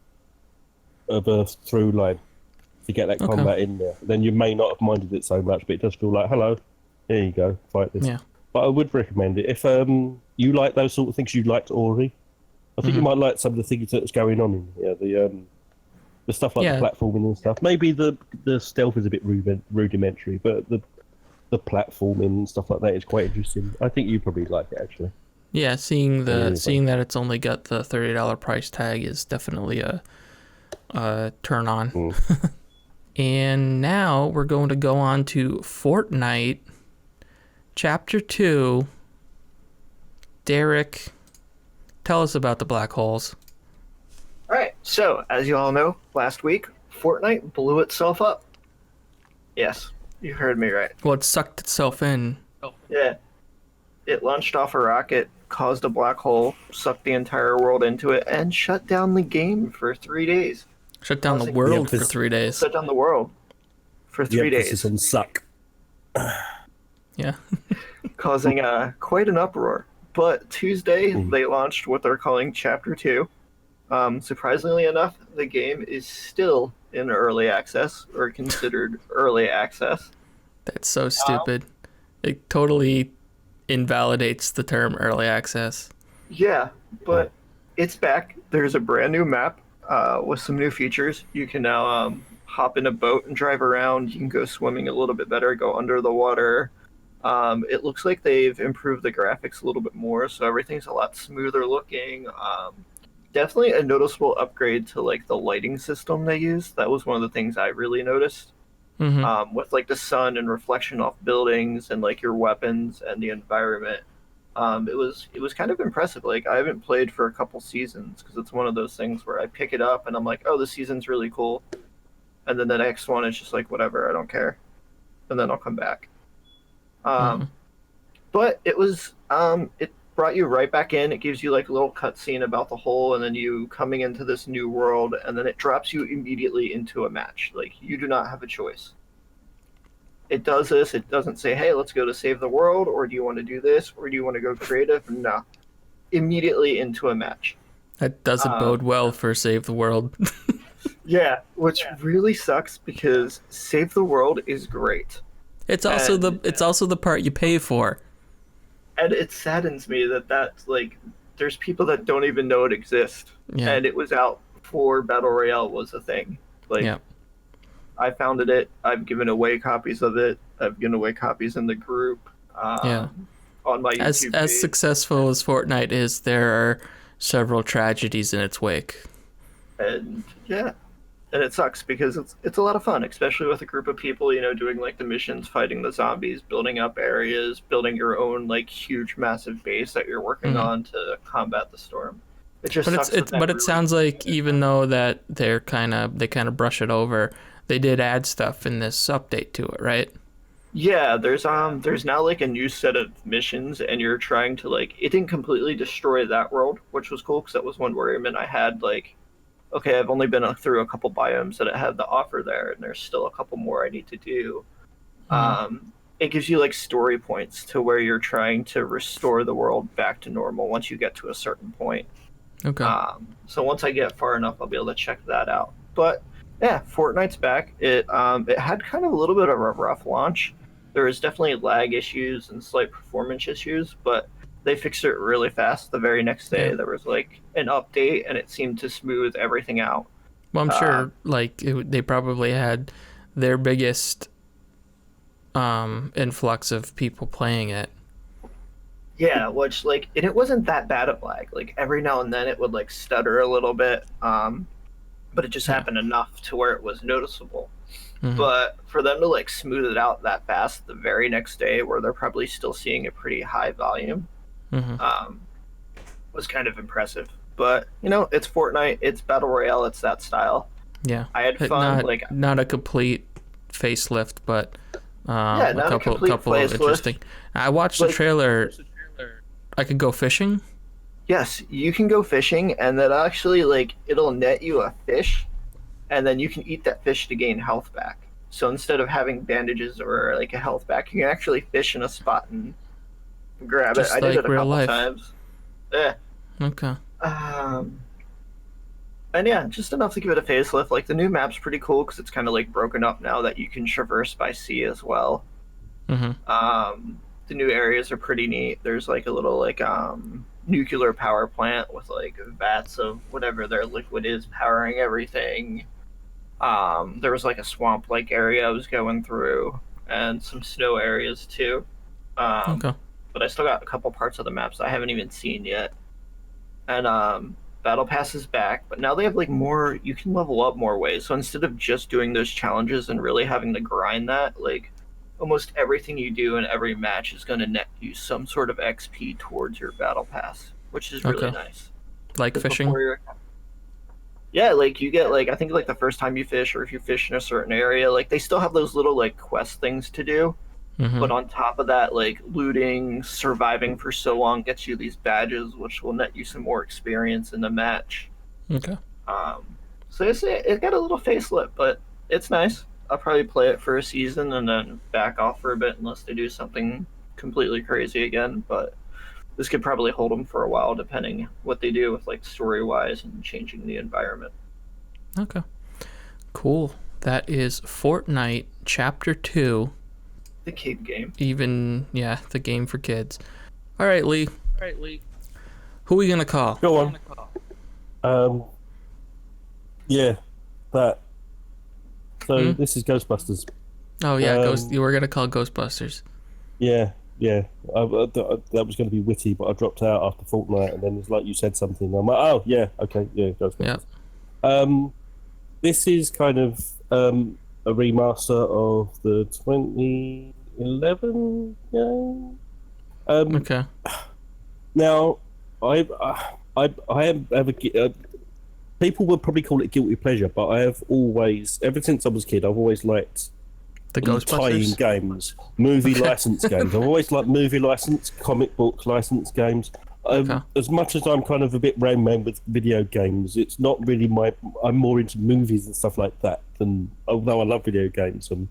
of a through line to get that combat in there. Then you may not have minded it so much, but it does feel like, hello, here you go, fight this. Yeah. But I would recommend it if you like those sort of things. You liked Ori. I think you might like some of the things that's going on in here. The stuff like the platforming and stuff. Maybe the stealth is a bit rudimentary, but the platforming and stuff like that is quite interesting. I think you probably like it actually. Yeah, seeing that it's only got the $30 price tag is definitely a turn on. And now we're going to go on to Fortnite Chapter 2. Derek, tell us about the black holes. So, as you all know, last week, Fortnite blew itself up. Yes, you heard me right. Well, it sucked itself in. Yeah. It launched off a rocket, caused a black hole, sucked the entire world into it, and shut down the game for 3 days. Shut down the Causing- world Yeah, for 3 days. Shut down the world for The 3 emphasis days, on suck. Yeah. causing quite an uproar. But Tuesday, they launched what they're calling Chapter 2. Surprisingly enough, the game is still in early access, or considered early access. That's so stupid. It totally invalidates the term early access. Yeah, but it's back. There's a brand new map with some new features. You can now hop in a boat and drive around. You can go swimming a little bit better, go under the water. It looks like they've improved the graphics a little bit more, so everything's a lot smoother looking. Definitely a noticeable upgrade to like the lighting system they use. That was one of the things I really noticed. Mm-hmm. With like the sun and reflection off buildings and like your weapons and the environment. It was kind of impressive. Like I haven't played for a couple seasons because it's one of those things where I pick it up and I'm like, oh, this season's really cool, and then the next one is just like whatever, I don't care, and then I'll come back. But it brought you right back in. It gives you like a little cutscene about the whole, and then you coming into this new world, and then it drops you immediately into a match. Like you do not have a choice. It does this. It doesn't say, "Hey, let's go to save the world," or "Do you want to do this?" or "Do you want to go creative?" No, immediately into a match. That doesn't bode well for Save the World. Yeah, which really sucks because Save the World is great. It's also the part you pay for. And it saddens me that that's like there's people that don't even know it exists. Yeah. And it was out before Battle Royale was a thing. Like Yeah. I founded it. I've given away copies of it. I've given away copies in the group. Yeah. On my As YouTube page. successful as Fortnite is, there are several tragedies in its wake. And yeah. And it sucks because it's a lot of fun, especially with a group of people, doing like the missions, fighting the zombies, building up areas, building your own like huge massive base that you're working on to combat the storm. It just But sucks. it sounds like even though that they kind of brush it over, they did add stuff in this update to it, right? Yeah, there's now like a new set of missions, and you're trying to like it didn't completely destroy that world, which was cool because that was one worriment I had. Like, okay, I've only been through a couple biomes that it had to offer there, and there's still a couple more I need to do. It gives you like story points to where you're trying to restore the world back to normal once you get to a certain point. Okay. So once I get far enough, I'll be able to check that out. But yeah, Fortnite's back. It had kind of a little bit of a rough launch. There was definitely lag issues and slight performance issues, but they fixed it really fast. The very next day, there was like an update, and it seemed to smooth everything out. Well, I'm sure they probably had their biggest influx of people playing it. Yeah, which and it wasn't that bad of lag. Like every now and then, it would like stutter a little bit, but it just happened enough to where it was noticeable. Mm-hmm. But for them to like smooth it out that fast the very next day, where they're probably still seeing a pretty high volume, was kind of impressive. But it's Fortnite, it's Battle Royale, it's that style. Yeah, I had fun. Not a complete facelift, but not a complete couple of facelift. interesting. I watched the trailer. I could go fishing. Yes, you can go fishing, and that actually it'll net you a fish, and then you can eat that fish to gain health back. So instead of having bandages or like a health back, you can actually fish in a spot and grab Just it. I did like it a real couple life. times. Yeah. Okay. And yeah, just enough to give it a facelift. Like the new map's pretty cool because it's kind of like broken up now that you can traverse by sea as well. The new areas are pretty neat. There's like a little nuclear power plant with like vats of whatever their liquid is powering everything. There was like a swamp like area I was going through and some snow areas too. Okay. But I still got a couple parts of the maps I haven't even seen yet. And Battle Pass is back, but now they have like more, you can level up more ways. So instead of just doing those challenges and really having to grind that, like almost everything you do in every match is going to net you some sort of XP towards your Battle Pass, which is really nice. Like fishing? Yeah, like you get like I think like the first time you fish, or if you fish in a certain area, like they still have those little like quest things to do. Mm-hmm. But on top of that, like looting, surviving for so long gets you these badges, which will net you some more experience in the match. Okay. Um, so it got a little facelift, but it's nice. I'll probably play it for a season and then back off for a bit unless they do something completely crazy again. But this could probably hold them for a while, depending what they do with like story wise and changing the environment. Okay. Cool. That is Fortnite Chapter 2. The kid game. The game for kids. All right, Leigh. Who are we gonna call? Go on. Yeah, that. So this is Ghostbusters. Oh yeah, you were gonna call Ghostbusters. Yeah. That was going to be witty, but I dropped out after Fortnite, and then it's like you said something. I'm like, oh yeah, okay, yeah, Ghostbusters. Yeah. This is kind of a remaster of the 2011 game. Okay. Now, I have people would probably call it guilty pleasure, but I have always, ever since I was a kid, I've always liked The tie-in Ghostbusters. games, movie license games. I've always liked movie license, comic book license games. As much as I'm kind of a bit Rain Man with video games, it's not really I'm more into movies and stuff like that. Than although I love video games, and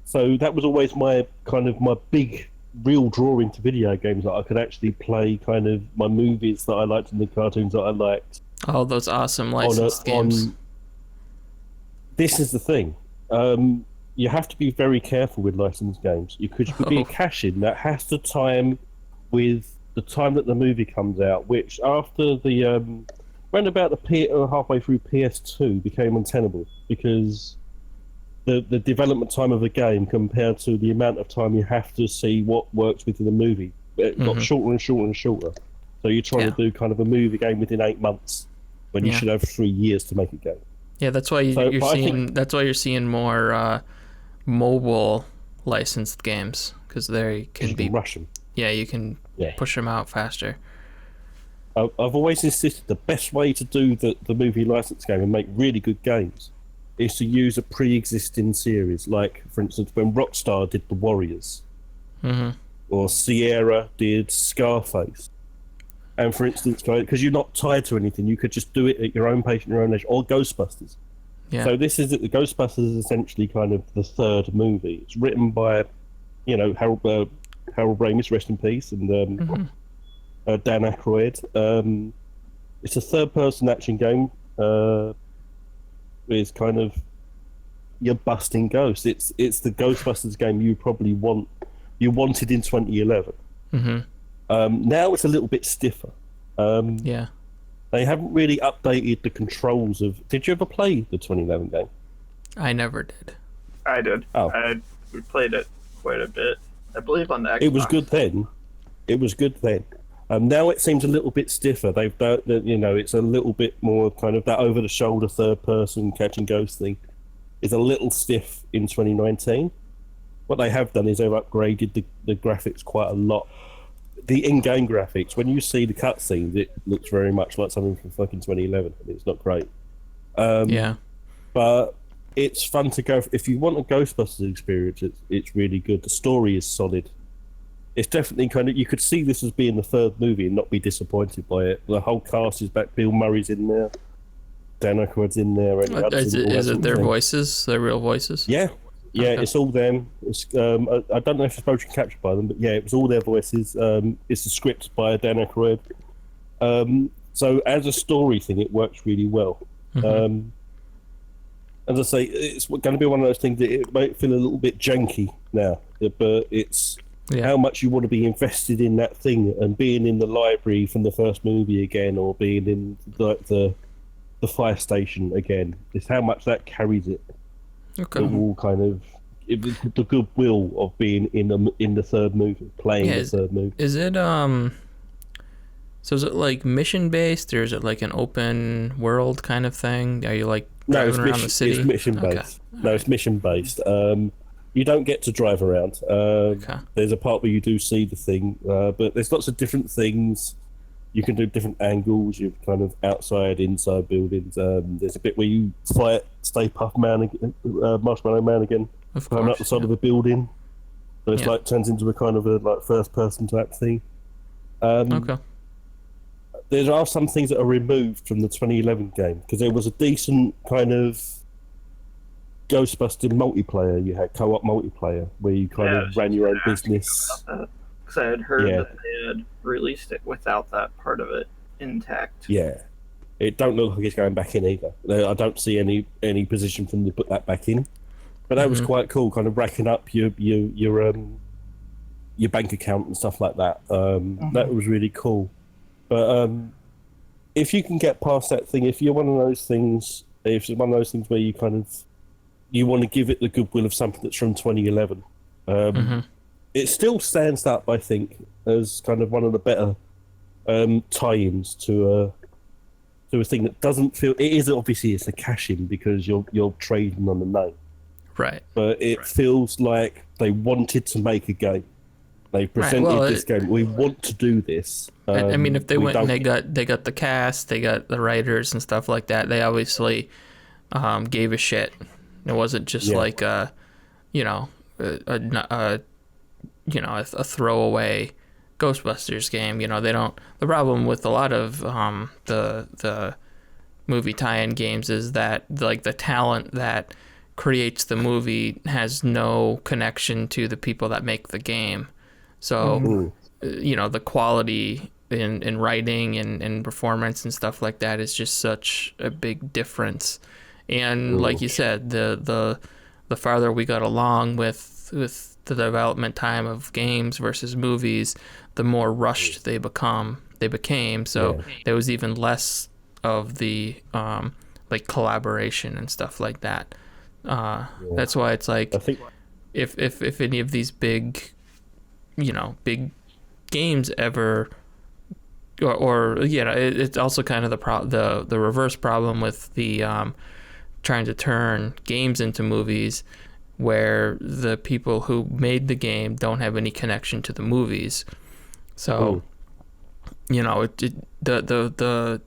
so that was always my big real draw into video games, that I could actually play kind of my movies that I liked and the cartoons that I liked. All those awesome licensed games. This is the thing. You have to be very careful with licensed games. You could be a cash-in that has to time with the time that the movie comes out, which after the round about halfway through PS2 became untenable, because the development time of a game compared to the amount of time you have to see what works within the movie, it got shorter and shorter and shorter. So you're trying to do kind of a movie game within 8 months when you should have 3 years to make a game. Yeah, that's why that's why you're seeing more mobile licensed games, because they can be rush them. Yeah, you can push them out faster. I've always insisted the best way to do the movie license game and make really good games is to use a pre-existing series. Like, for instance, when Rockstar did The Warriors, or Sierra did Scarface. And for instance, because you're not tied to anything, you could just do it at your own pace, your own age, or Ghostbusters. Yeah. So the Ghostbusters is essentially kind of the third movie. It's written by, Harold Ramis, rest in peace, and Dan Aykroyd. It's a third-person action game. It's kind of, you're busting ghosts. It's the Ghostbusters game you wanted in 2011. Now it's a little bit stiffer. They haven't really updated the controls of. Did you ever play the 2011 game? I never did. I did. Oh. We played it quite a bit. I believe on the Xbox. It was good then. Now it seems a little bit stiffer. They've done, it's a little bit more kind of that over-the-shoulder third-person catching ghosts thing is a little stiff in 2019. What they have done is they've upgraded the graphics quite a lot. The in-game graphics, when you see the cutscenes, it looks very much like something from fucking 2011. I mean, it's not great. But it's fun to go. If you want a Ghostbusters experience, it's really good. The story is solid. It's definitely kind of, you could see this as being the third movie and not be disappointed by it. The whole cast is back. Bill Murray's in there. Dan Aykroyd's in there. Is it their voices, their real voices? Yeah. Yeah, Okay. It's all them. It's, I don't know if it's motion captured by them, but yeah, it was all their voices. It's the script by Dan Aykroyd. So as a story thing, it works really well. As I say, it's going to be one of those things that it might feel a little bit janky now, but it's how much you want to be invested in that thing, and being in the library from the first movie again, or being in the fire station again. It's how much that carries it. Okay. It will kind of the goodwill of being in the third movie, playing the third movie. Is it So is it like mission based, or is it like an open world kind of thing? Are you like driving around the city? It's mission based. Okay. No, it's mission based. You don't get to drive around. There's a part where you do see the thing, but there's lots of different things. You can do different angles. You're kind of outside, inside buildings. There's a bit where you fight Stay Puft Man, Marshmallow Man again, Of climbing up course. the side of a building. So it's Yeah. like turns into a kind of a like first person type thing. Okay. There are some things that are removed from the 2011 game because there was a decent kind of Ghostbusters multiplayer. You had co-op multiplayer where you kind Yeah, of ran your own business. Because I had heard Yeah. that they had released it without that part of it intact. Yeah, it don't look like it's going back in either. I don't see any position for them to put that back in. But that was quite cool, kind of racking up your bank account and stuff like that. That was really cool. But if you can get past that thing, if you're one of those things, if it's one of those things where you kind of you want to give it the goodwill of something that's from 2011, it still stands up, I think, as kind of one of the better tie-ins to a thing that doesn't feel. It is obviously it's a cash-in because you're trading on the name, Right. but it feels like they wanted to make a game. They presented Well, this game. We want to do this. I mean, if they we went and don't- they got the cast, they got the writers and stuff like that, they obviously gave a shit. It wasn't just like a throwaway Ghostbusters game. You know, they don't. The problem with a lot of the movie tie-in games is that like the talent that creates the movie has no connection to the people that make the game. So, the quality in writing and performance and stuff like that is just such a big difference. And like you said, the farther we got along with the development time of games versus movies, the more rushed they became. So there was even less of the like collaboration and stuff like that. That's why it's like I think if any of these big games ever it's also kind of the reverse problem with the trying to turn games into movies where the people who made the game don't have any connection to the movies. So the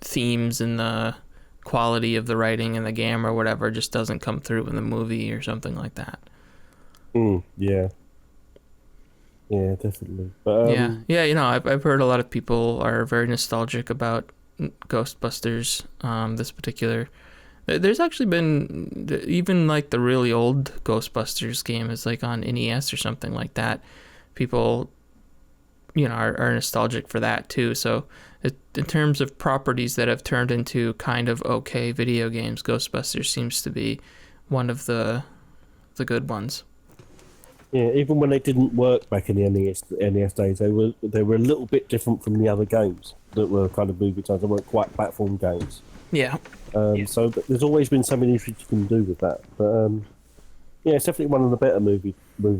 themes and the quality of the writing and the game or whatever just doesn't come through in the movie or something like that. Yeah, definitely. But, I've heard a lot of people are very nostalgic about Ghostbusters. This particular, there's actually been even like the really old Ghostbusters game is like on NES or something like that. People, are nostalgic for that too. So in terms of properties that have turned into kind of okay video games, Ghostbusters seems to be one of the good ones. Yeah, even when they didn't work back in the NES days, they were a little bit different from the other games that were kind of movie types. They weren't quite platform games. Yeah. So there's always been something interesting you can do with that. But it's definitely one of the better movie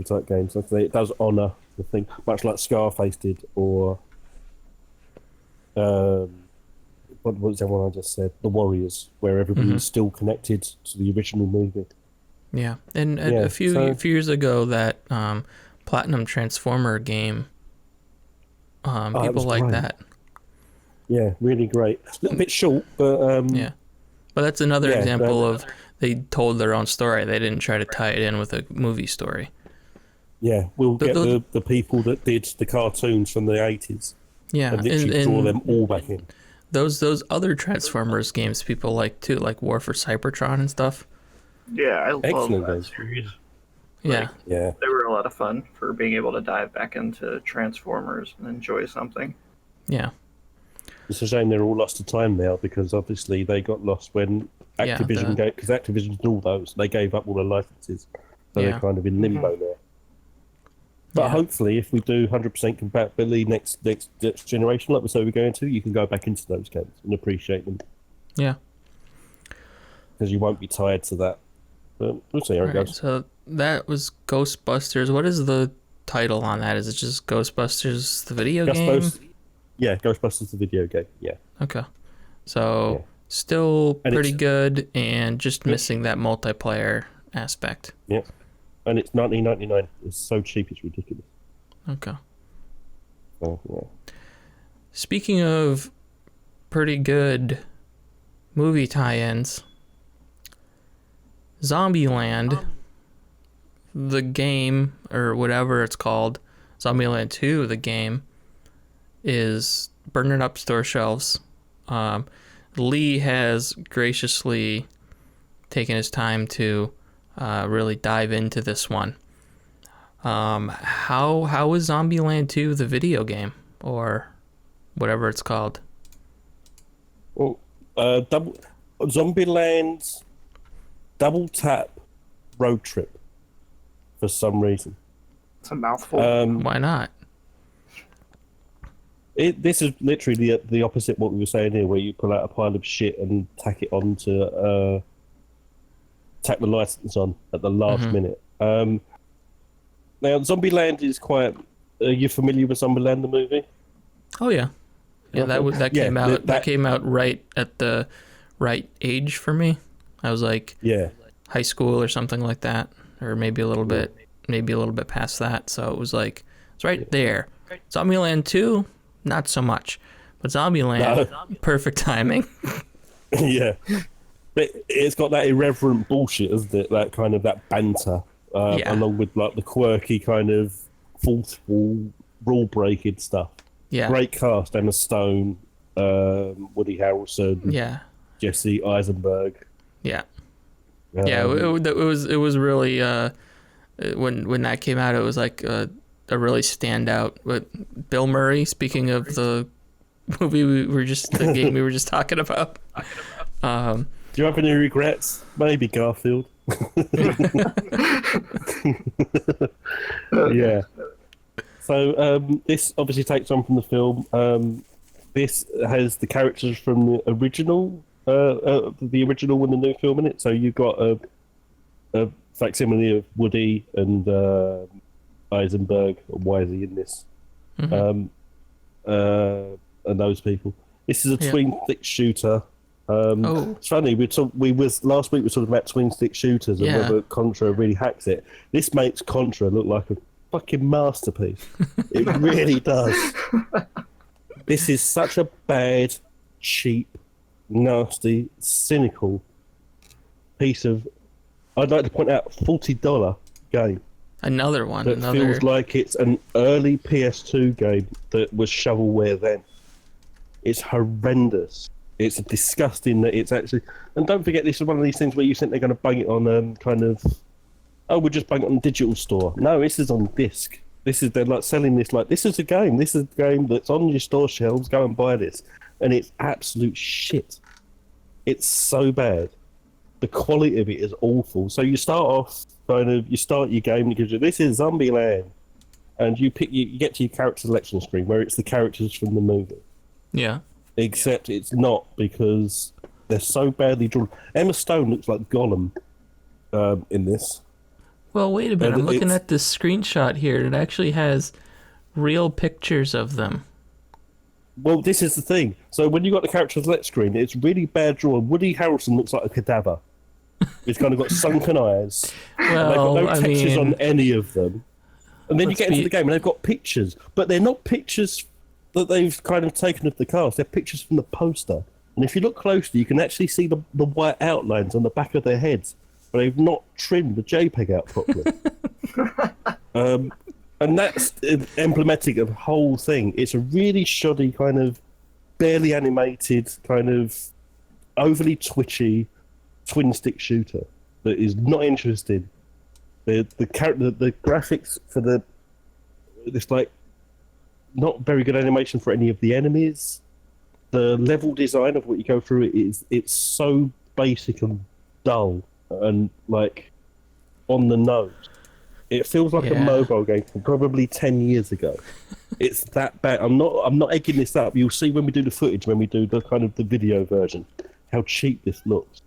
type games. Like I say, it does honour the thing, much like Scarface did, or what was the one I just said? The Warriors, where everybody was still connected to the original movie. Yeah, and a few years ago, that Platinum Transformer game, people like that. Yeah, really great. A little bit short, but but that's another example of they told their own story. They didn't try to tie it in with a movie story. Yeah, we'll get the people that did the cartoons from the 80s. Yeah, and literally draw them all back in. Those other Transformers games people like too, like War for Cybertron and stuff. Yeah, I love Excellent that games. series. Yeah. Yeah. They were a lot of fun for being able to dive back into Transformers and enjoy something. Yeah. It's a shame they're all lost to time now because obviously they got lost when Activision because Activision did all those. They gave up all the licenses. So they're kind of in limbo now. But hopefully if we do 100% compatibility next generation, like we say we're going to, you can go back into those games and appreciate them. Yeah. Because you won't be tied to that. But we'll see how it goes. So that was Ghostbusters. What is the title on that? Is it just Ghostbusters the video game? Yeah, Ghostbusters the video game. Yeah. Okay. So still pretty good and just missing that multiplayer aspect. Yeah. And it's $19.99. It's so cheap, it's ridiculous. Okay. So, yeah. Speaking of pretty good movie tie-ins, Zombieland, the game, or whatever it's called, Zombieland 2, the game, is burning up store shelves. Leigh has graciously taken his time to really dive into this one. How is Zombieland 2 the video game, or whatever it's called? Well, Zombieland's double tap road trip for some reason. It's a mouthful. Why not? This is literally the opposite what we were saying here, where you pull out a pile of shit and tack it on to tack the license on at the last minute. Now, Zombieland is quite. Are you familiar with Zombieland, the movie? Oh yeah, that came out. That came out right at the right age for me. I was like, high school or something like that, or maybe a little bit past that. So it was like it's right there. Zombieland 2, not so much, but Zombieland, perfect timing. Yeah, but it's got that irreverent bullshit, isn't it? That kind of that banter, along with like the quirky kind of forceful rule breaking stuff. Yeah, great cast: Emma Stone, Woody Harrelson, Jesse Eisenberg. Yeah. It was really when that came out, it was like a really standout. But Bill Murray, speaking of the movie the game we were just talking about. Do you have any regrets? Maybe Garfield. Yeah. So this obviously takes on from the film. This has the characters from the original and the new film in it. So you've got a facsimile of Woody and Eisenberg. Why is he in this? And those people. This is a twin stick shooter. It's funny. Last week we were talking about twin stick shooters and whether Contra really hacks it. This makes Contra look like a fucking masterpiece. It really does. This is such a bad, cheap, nasty, cynical piece of, I'd like to point out, $40 game. Another one. That feels like it's an early PS2 game that was shovelware then. It's horrendous. It's disgusting that it's actually... And don't forget, this is one of these things where you think they're going to bang it on we'll just bang it on digital store. No, this is on disc. They're like selling this like, this is a game that's on your store shelves, go and buy this. And it's absolute shit. It's so bad. The quality of it is awful. So you start off, you start your game, because this is Zombieland. And you get to your character selection screen where it's the characters from the movie. Yeah. Except it's not, because they're so badly drawn. Emma Stone looks like Gollum in this. Well, wait a minute. I'm looking at this screenshot here. It actually has real pictures of them. Well, this is the thing. So when you got the character select screen, it's really bad drawn. Woody Harrelson looks like a cadaver. He's kind of got sunken eyes. Well, they've got no textures on any of them. And then you get into the game and they've got pictures. But they're not pictures that they've kind of taken of the cast. They're pictures from the poster. And if you look closely, you can actually see the white outlines on the back of their heads. But they've not trimmed the JPEG out properly. And that's emblematic of the whole thing. It's a really shoddy kind of barely animated, kind of overly twitchy twin stick shooter that is not interesting. The graphics for this like not very good animation for any of the enemies. The level design of what you go through it's so basic and dull and like on the nose. It feels like a mobile game from probably 10 years ago. It's that bad. I'm not egging this up. You'll see when we do the footage, when we do the kind of the video version, how cheap this looks.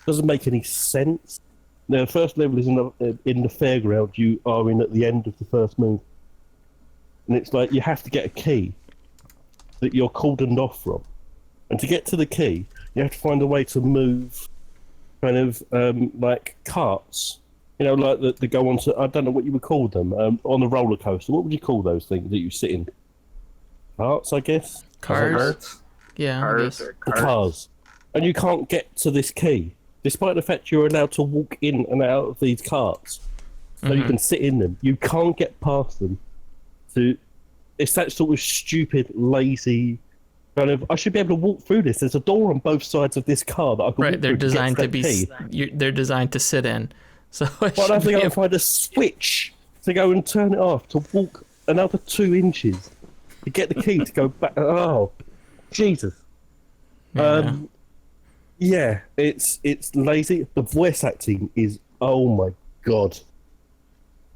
Doesn't make any sense. Now, the first level is in the fairground you are in at the end of the first move. And it's like you have to get a key that you're cordoned off from. And to get to the key, you have to find a way to move kind of like carts. You know, like that go on to, I don't know what you would call them, on a roller coaster. What would you call those things that you sit in? Carts, I guess? Cars? Yeah, I Cars guess. or The cars. cars. And you can't get to this key, despite the fact you're allowed to walk in and out of these cars. So you can sit in them. You can't get past them. So it's that sort of stupid, lazy kind of. I should be able to walk through this. There's a door on both sides of this car that I can Right, walk they're through to designed get to be. that key. They're designed to sit in. So But I have to go and find a switch to go and turn it off to walk another 2 inches to get the key to go back. Oh, Jesus. Yeah, it's lazy. The voice acting is, oh my god.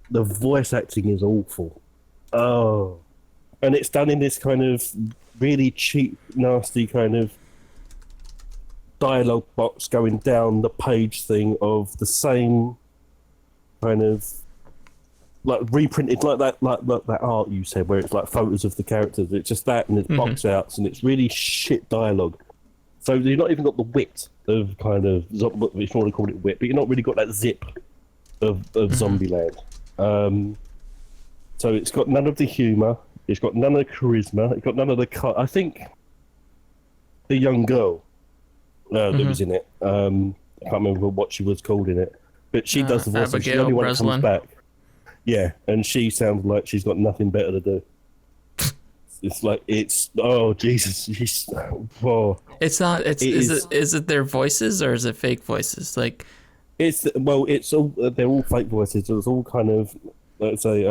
The voice acting is awful. Oh. And it's done in this kind of really cheap, nasty kind of dialogue box going down the page thing of the same kind of like reprinted like that art you said where it's like photos of the characters. It's just that and it's box outs and it's really shit dialogue. So you've not even got the wit of kind of, if you want to call it wit, but you've not really got that zip of Zombieland. So it's got none of the humour, it's got none of the charisma, it's got none of the... I think the young girl that was in it, I can't remember what she was called in it, but she does the voice, and she's the only one that comes back. Yeah, and she sounds like she's got nothing better to do. It's like oh Jesus, whoa. It's not. Is it their voices or is it fake voices? Like, it's all they're all fake voices. It's all kind of, let's say,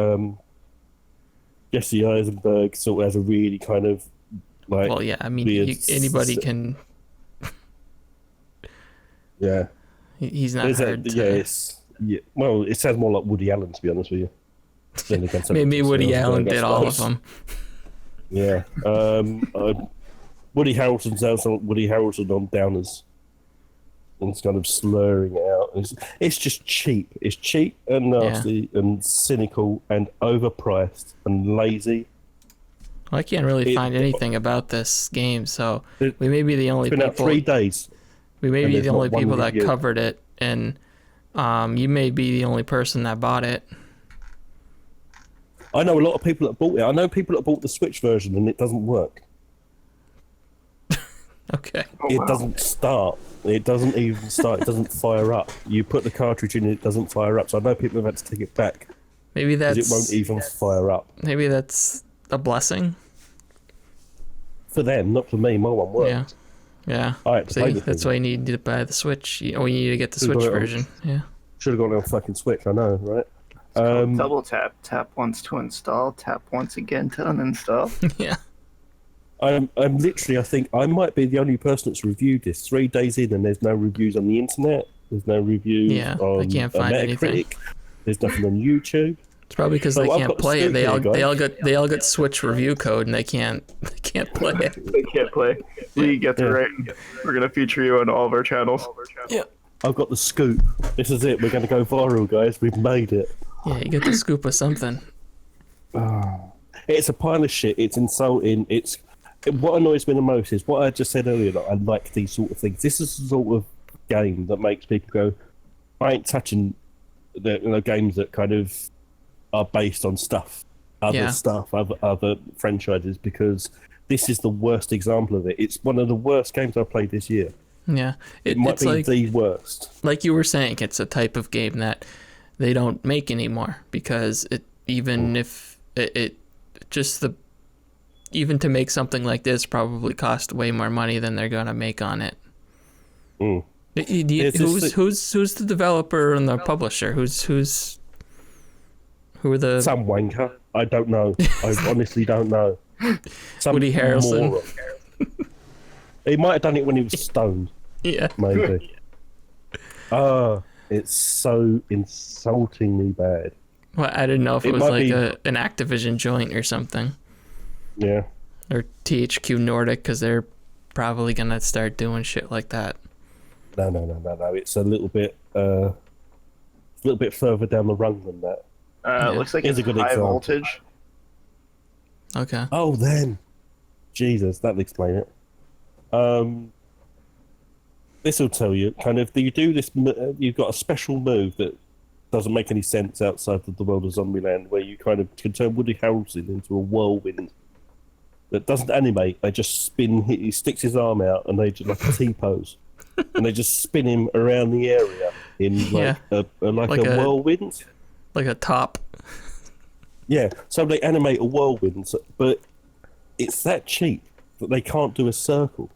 Jesse Eisenberg sort of has a really kind of like. Well, yeah. I mean, anybody can. Yeah. He's not hard to... Yeah. Well, it sounds more like Woody Allen, to be honest with you. Maybe Woody Allen did all of them. Yeah. Woody Harrelson sounds like Woody Harrelson on Downers. And it's kind of slurring it out. It's just cheap. It's cheap and nasty and cynical and overpriced and lazy. Well, I can't really find anything about this game, so we may be the only people... It's been out 3 days. We may be the only people that covered it, and you may be the only person that bought it. I know a lot of people that bought it. I know people that bought the Switch version and it doesn't work. Okay. It doesn't start. It doesn't even start. It doesn't fire up. You put the cartridge in and it doesn't fire up. So I know people have had to take it back. Maybe that's... Because it won't even fire up. Maybe that's a blessing. For them, not for me. My one worked. Yeah. Yeah. I had to play the that's thing. why you need to buy the Switch. You need to get the Switch version. Yeah. Should have gone on fucking Switch, I know, right? Double tap. Tap once to install, tap once again to uninstall. Yeah. I'm literally, I think, I might be the only person that's reviewed this 3 days in and there's no reviews on the internet. There's no reviews on I can't find anything. There's nothing on YouTube. It's probably because they can't play it. They all got Switch review code and they can't play it. They can't play. Leigh, get the right. We're gonna feature you on all of our channels. Yeah. I've got the scoop. This is it. We're going to go viral, guys. We've made it. Yeah, you get the scoop of something. It's a pile of shit. It's insulting. What annoys me the most is what I just said earlier, that I like these sort of things. This is the sort of game that makes people go, I ain't touching the games that kind of are based on stuff, other franchises, because this is the worst example of it. It's one of the worst games I've played this year. Yeah, it might be like, the worst. Like you were saying, it's a type of game that they don't make anymore because even to make something like this probably cost way more money than they're gonna make on it. Who's the developer and the publisher? Who are the... Some wanker. I don't know. I honestly don't know. Woody Harrelson. He might have done it when he was stoned. Yeah. Maybe. It's so insultingly bad. Well, I didn't know if it was like an Activision joint or something. Yeah. Or THQ Nordic, because they're probably going to start doing shit like that. No. It's a little bit further down the run than that. Looks like it's a good high voltage. Okay. Oh, then. Jesus, that'll explain it. This will tell you, kind of, you do this, you've got a special move that doesn't make any sense outside of the world of Zombieland, where you kind of can turn Woody Harrelson into a whirlwind. that doesn't animate. They just spin. He sticks his arm out, and they just like a T-pose, and they just spin him around the area in like Like a a- whirlwind. Like a top. Yeah, so they animate a whirlwind, but it's that cheap that they can't do a circle.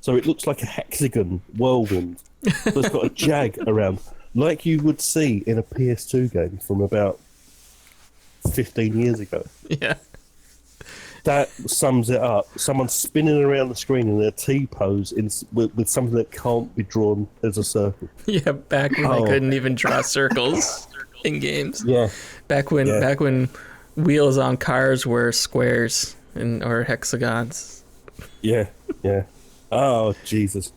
So it looks like a hexagon whirlwind. So it's got a jag around, like you would see in a PS2 game from about 15 years ago. Yeah. That sums it up. Someone spinning around the screen in a T-pose with something that can't be drawn as a circle. Yeah, back when I couldn't even draw circles in games. Yeah. Back when wheels on cars were squares or hexagons. Yeah. Oh, Jesus.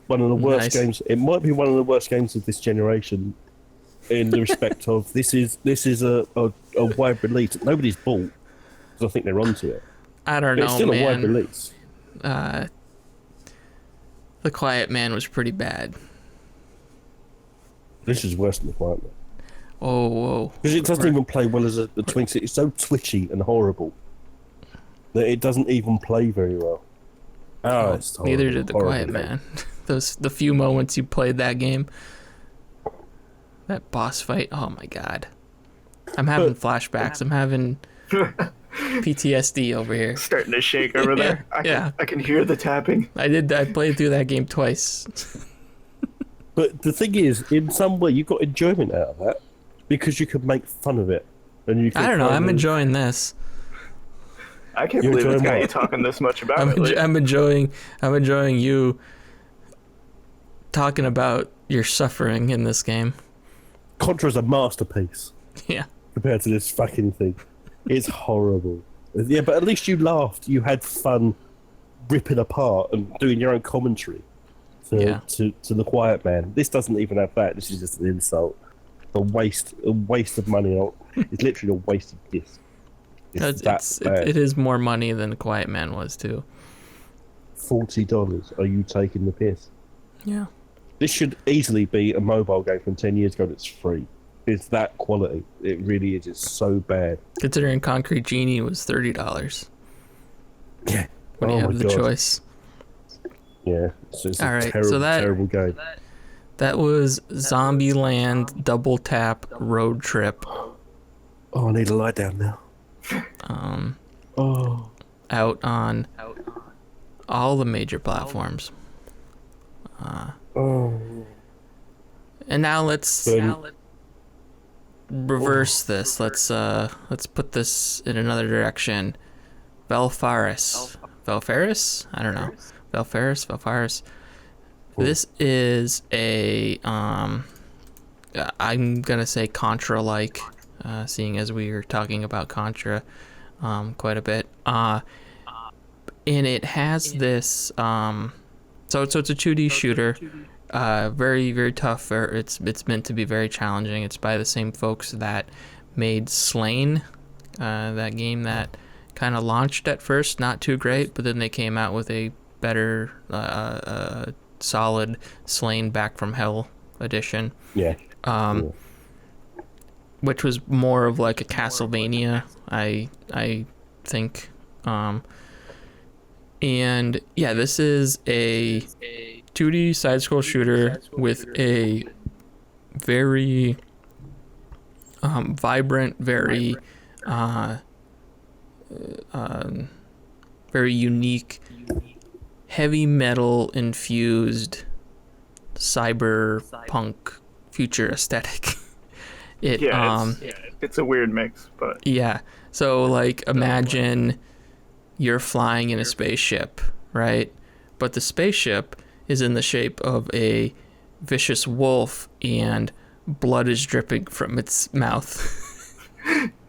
One of the worst games. It might be one of the worst games of this generation in the respect of this is a wide release that nobody's bought because I think they're onto it. I don't But know, it's still man. a wide release. The Quiet Man was pretty bad. This is worse than the Quiet Man. Oh, whoa. Because it doesn't even play well as a twin stick. It's so twitchy and horrible that it doesn't even play very well. Oh, it's horrible. Neither did the Quiet Man. The few moments you played that game, that boss fight. Oh my god, I'm having flashbacks. I'm having PTSD over here. Starting to shake over there. I can hear the tapping. I played through that game twice. But the thing is, in some way, you got enjoyment out of that because you could make fun of it, and you. I don't know. I'm enjoying this. I can't You're believe it's enjoying got what? you talking this much about it. Like, I'm enjoying you talking about your suffering in this game. Contra's a masterpiece Yeah. compared to this fucking thing. It's horrible. Yeah, but at least you laughed. You had fun ripping apart and doing your own commentary to the Quiet Man. This doesn't even have that. This is just an insult. A waste of money. It's literally a wasted gift. It is more money than the Quiet Man was too. $40. Are you taking the piss? Yeah. This should easily be a mobile game from 10 years ago that's free. It's that quality. It really is. It's so bad. Considering Concrete Genie was $30. Yeah. When you have the choice. Yeah. It's All a right, terrible, so terrible game. That was Zombieland Double Tap Road Trip. Oh, I need to lie down now. Out on all the major platforms. And now let's reverse this. Let's put this in another direction. Valfaris. I don't know. Valfaris. This is a I'm gonna say Contra-like, seeing as we are talking about Contra quite a bit. And it has this so it's a 2D shooter. Very, very tough. It's meant to be very challenging. It's by the same folks that made Slain, that game that kind of launched at first not too great, but then they came out with a better, solid Slain Back from Hell edition. Yeah. Which was more of like a Castlevania, I think. And yeah, this is a 2D side-scroll shooter with a very vibrant, very unique, heavy metal infused cyberpunk future aesthetic. It's a weird mix, but yeah. So like imagine you're flying in a spaceship, right? But the spaceship is in the shape of a vicious wolf and blood is dripping from its mouth.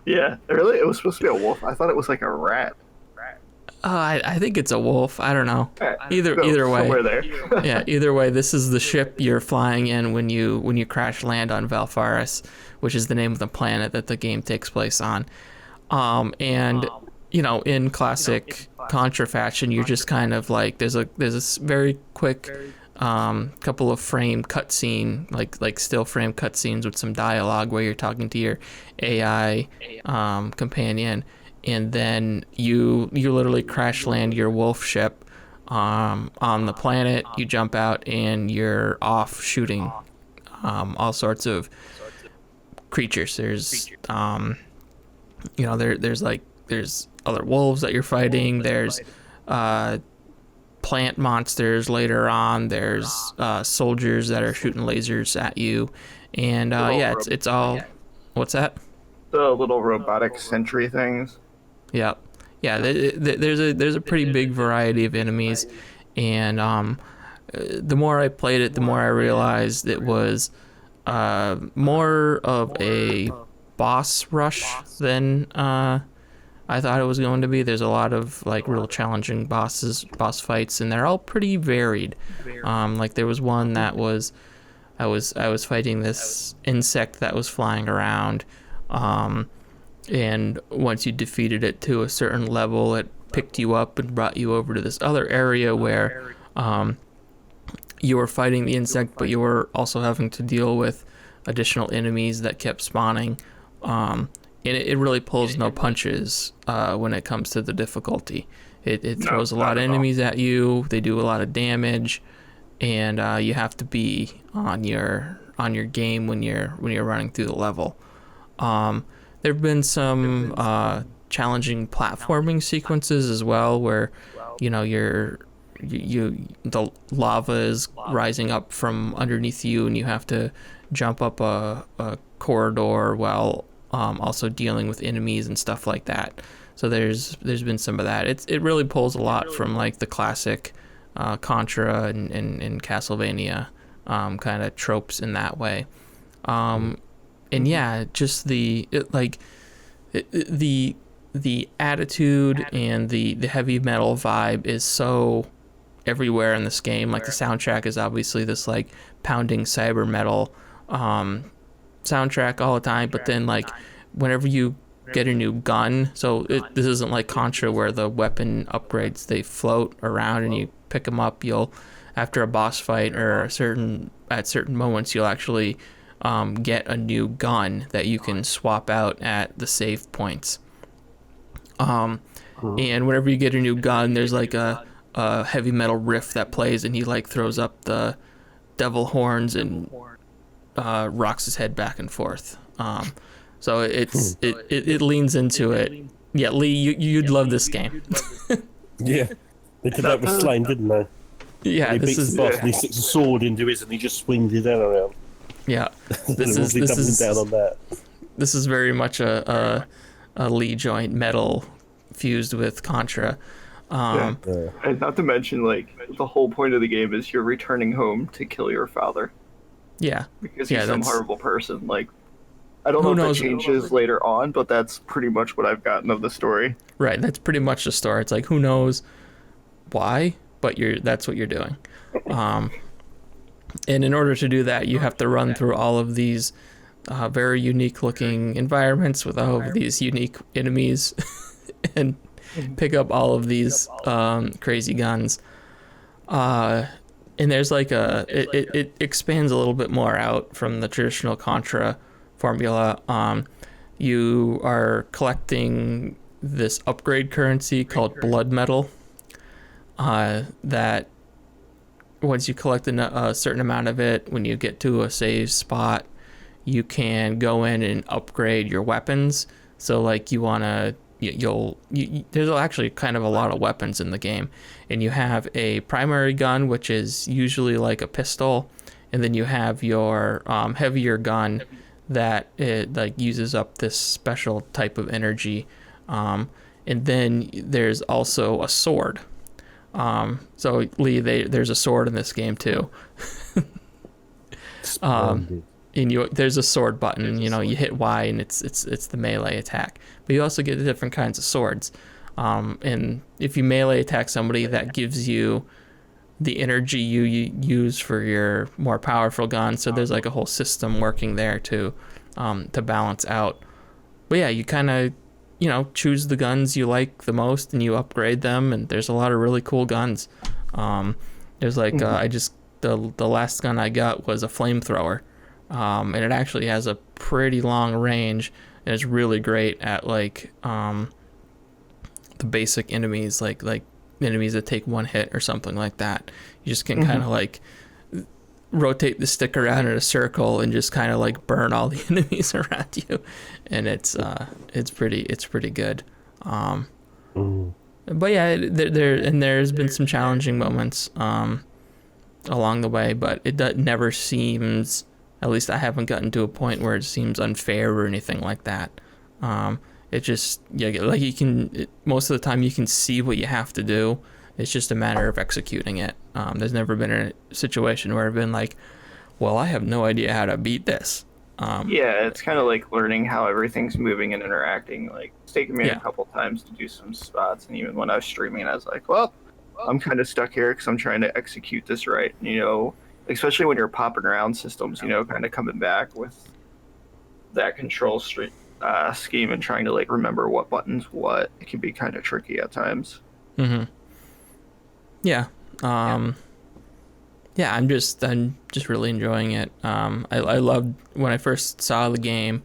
yeah, really, it was supposed to be a wolf. I thought it was like a rat. I think it's a wolf. I don't know. Either way. Somewhere there. Yeah, either way, this is the ship you're flying in when you crash land on Valfaris, which is the name of the planet that the game takes place on. And you know, in classic Contra fashion, you're just kind of like there's a very quick couple of frame cutscene, like still frame cutscenes with some dialogue where you're talking to your AI companion, and then you literally crash land your wolf ship on the planet. You jump out and you're off shooting all sorts of creatures. There's there's other wolves that you're fighting. There's plant monsters later on. There's soldiers that are shooting lasers at you, and it's all. What's that? The little robotic sentry things. Yeah. There's a pretty big variety of enemies, and the more I played it, the more I realized it was more of a boss rush than I thought it was going to be. There's a lot of like real challenging boss fights, and they're all pretty varied. Like there was one that was I was fighting this insect that was flying around, and once you defeated it to a certain level, it picked you up and brought you over to this other area where you were fighting the insect, but you were also having to deal with additional enemies that kept spawning. And it really pulls no punches when it comes to the difficulty. It throws a lot of enemies at you. They do a lot of damage, and you have to be on your game when you're running through the level. There have been some challenging platforming sequences as well, where the lava is rising up from underneath you, and you have to jump up a corridor while also dealing with enemies and stuff like that. So there's been some of that. It really pulls a lot from like the classic Contra and Castlevania kind of tropes in that way. And yeah, just the attitude and the heavy metal vibe is so everywhere in this game. Like the soundtrack is obviously this like pounding cyber metal soundtrack all the time, but then like whenever you get a new gun, so this isn't like Contra where the weapon upgrades, they float around and you pick them up. You'll, after a boss fight or at certain moments, you'll actually get a new gun that you can swap out at the save points. And whenever you get a new gun, there's like a heavy metal riff that plays, and he like throws up the devil horns and rocks his head back and forth. So it leans into it. Yeah, Leigh, you'd love this game. Yeah, they did that with Slane, didn't they? Yeah, he beats the boss and he sticks a sword into his and he just swings it down around. Yeah, this is down on that. This is very much a Leigh joint, metal fused with Contra. And not to mention, like, the whole point of the game is you're returning home to kill your father. Yeah, because he's some horrible person. Like, I don't know if that changes later on, but that's pretty much what I've gotten of the story. Right, that's pretty much the story. It's like, who knows why, but that's what you're doing. And in order to do that, you have to run through all of these very unique looking environments with all of these unique enemies and pick up all of these crazy guns. And there's like it expands a little bit more out from the traditional Contra formula. You are collecting this upgrade currency called blood metal that once you collect a certain amount of it, when you get to a save spot, you can go in and upgrade your weapons. So like you want to, there's actually kind of a lot of weapons in the game, and you have a primary gun, which is usually like a pistol, and then you have your heavier gun that it like uses up this special type of energy, and then there's also a sword. So Leigh, there's a sword in this game too. And there's a sword button. You hit Y and it's the melee attack. But you also get different kinds of swords. And if you melee attack somebody, that gives you the energy you use for your more powerful gun. So there's like a whole system working there to balance out. But yeah, you kind of choose the guns you like the most and you upgrade them, and there's a lot of really cool guns. There's like the last gun I got was a flamethrower, and it actually has a pretty long range, and it's really great at like the basic enemies, like enemies that take one hit or something like that. You just can kind of like rotate the stick around in a circle and just kind of like burn all the enemies around you, and it's pretty good. But yeah, there's been some challenging moments along the way, but it never seems, at least I haven't gotten to a point where it seems unfair or anything like that. It just, yeah, like most of the time you can see what you have to do. It's just a matter of executing it. There's never been a situation where I've been like, well, I have no idea how to beat this. Yeah, it's kind of like learning how everything's moving and interacting. Like, it's taken me a couple times to do some spots, and even when I was streaming, I was like, well, I'm kind of stuck here because I'm trying to execute this right. You know, especially when you're popping around systems, you know, kind of coming back with that control scheme and trying to like remember what buttons what. It can be kind of tricky at times. Mm-hmm. Yeah. Yeah, I'm just really enjoying it. I loved when I first saw the game.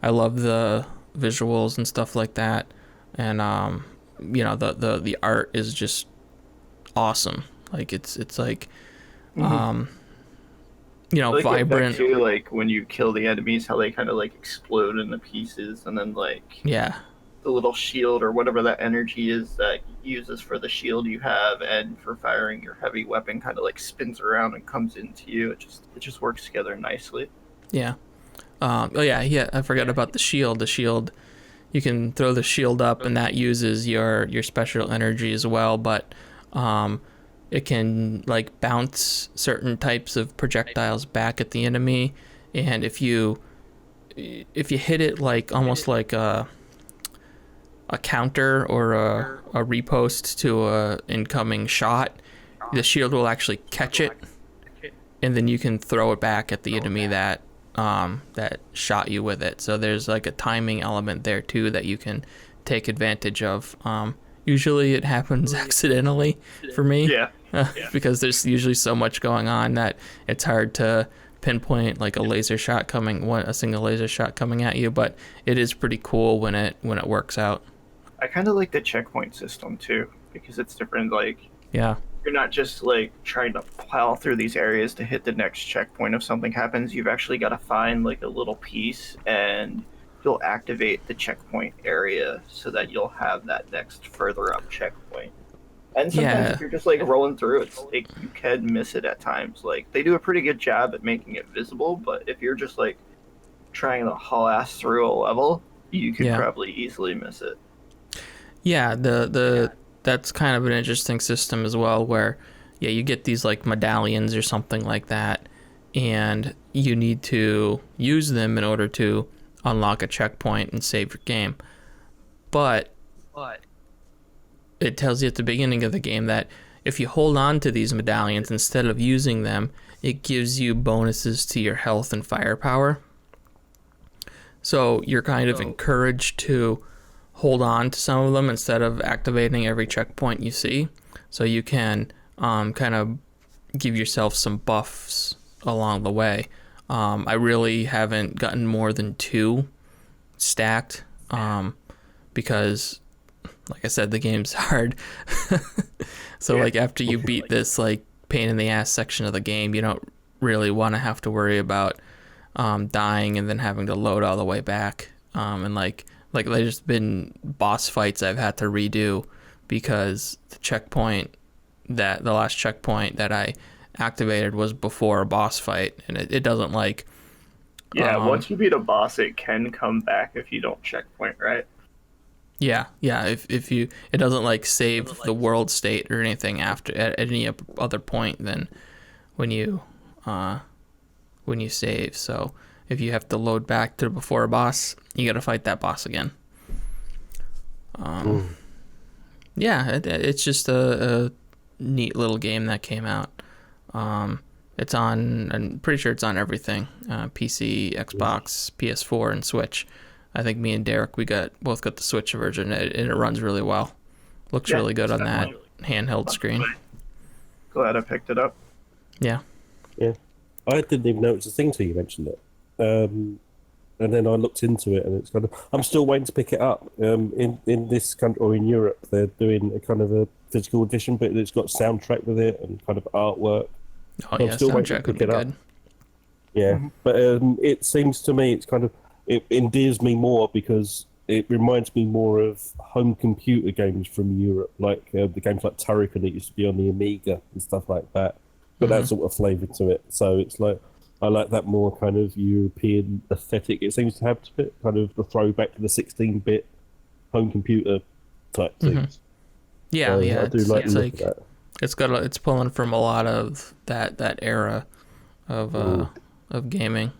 I loved the visuals and stuff like that, and you know, the art is just awesome. Like it's like you know, like vibrant too, like when you kill the enemies, how they kind of like explode into pieces, and then like the little shield or whatever that energy is that uses for the shield you have and for firing your heavy weapon kind of like spins around and comes into you. It just works together nicely. Yeah. I forgot about the shield. The shield, you can throw the shield up and that uses your special energy as well, but it can like bounce certain types of projectiles back at the enemy, and if you hit it like almost like a counter or a repost to a incoming shot, the shield will actually catch it, and then you can throw it back at the enemy that shot you with it. So there's like a timing element there too that you can take advantage of. Usually it happens accidentally for me, because there's usually so much going on that it's hard to pinpoint like a single laser shot coming at you, but it is pretty cool when it works out. I kind of like the checkpoint system too, because it's different. Like, you're not just like trying to plow through these areas to hit the next checkpoint. If something happens, you've actually got to find like a little piece, and you'll activate the checkpoint area so that you'll have that next further up checkpoint. And sometimes if you're just like rolling through, it's like you can miss it at times. Like, they do a pretty good job at making it visible, but if you're just like trying to haul ass through a level, you could probably easily miss it. Yeah, that's kind of an interesting system as well, where you get these like medallions or something like that, and you need to use them in order to unlock a checkpoint and save your game. But it tells you at the beginning of the game that if you hold on to these medallions instead of using them, it gives you bonuses to your health and firepower. So you're kind of encouraged to hold on to some of them instead of activating every checkpoint you see. So you can kind of give yourself some buffs along the way. I really haven't gotten more than 2 stacked because, like I said, the game's hard. So like after you beat this like pain in the ass section of the game, you don't really want to have to worry about dying and then having to load all the way back. And like there's been boss fights I've had to redo because the last checkpoint that I activated was before a boss fight, and it doesn't like once you beat a boss, it can come back if you don't checkpoint right. If it doesn't like save the world state or anything after at any other point than when you save. So if you have to load back to before a boss, you got to fight that boss again. It's just a neat little game that came out. It's on, I'm pretty sure it's on everything, PC, Xbox, PS4, and Switch. I think me and Derek, both got the Switch version, and it runs really well. Looks really good on that handheld screen. Glad I picked it up. Yeah. I didn't even know it was a thing till you mentioned it. and then I looked into it, and it's kind of. I'm still waiting to pick it up. In this country or in Europe, they're doing a kind of a physical edition, but it's got soundtrack with it and kind of artwork. Oh So yeah, soundtrack would be good. Yeah, but it seems to me it endears me more because it reminds me more of home computer games from Europe, like the games like Turrican that used to be on the Amiga and stuff like that. But that sort of flavour to it. So it's like I like that more kind of European aesthetic. It seems to have to it, kind of the throwback to the 16-bit home computer type things. Yeah, so yeah. I do like the look of that. It's pulling from a lot of that era of gaming,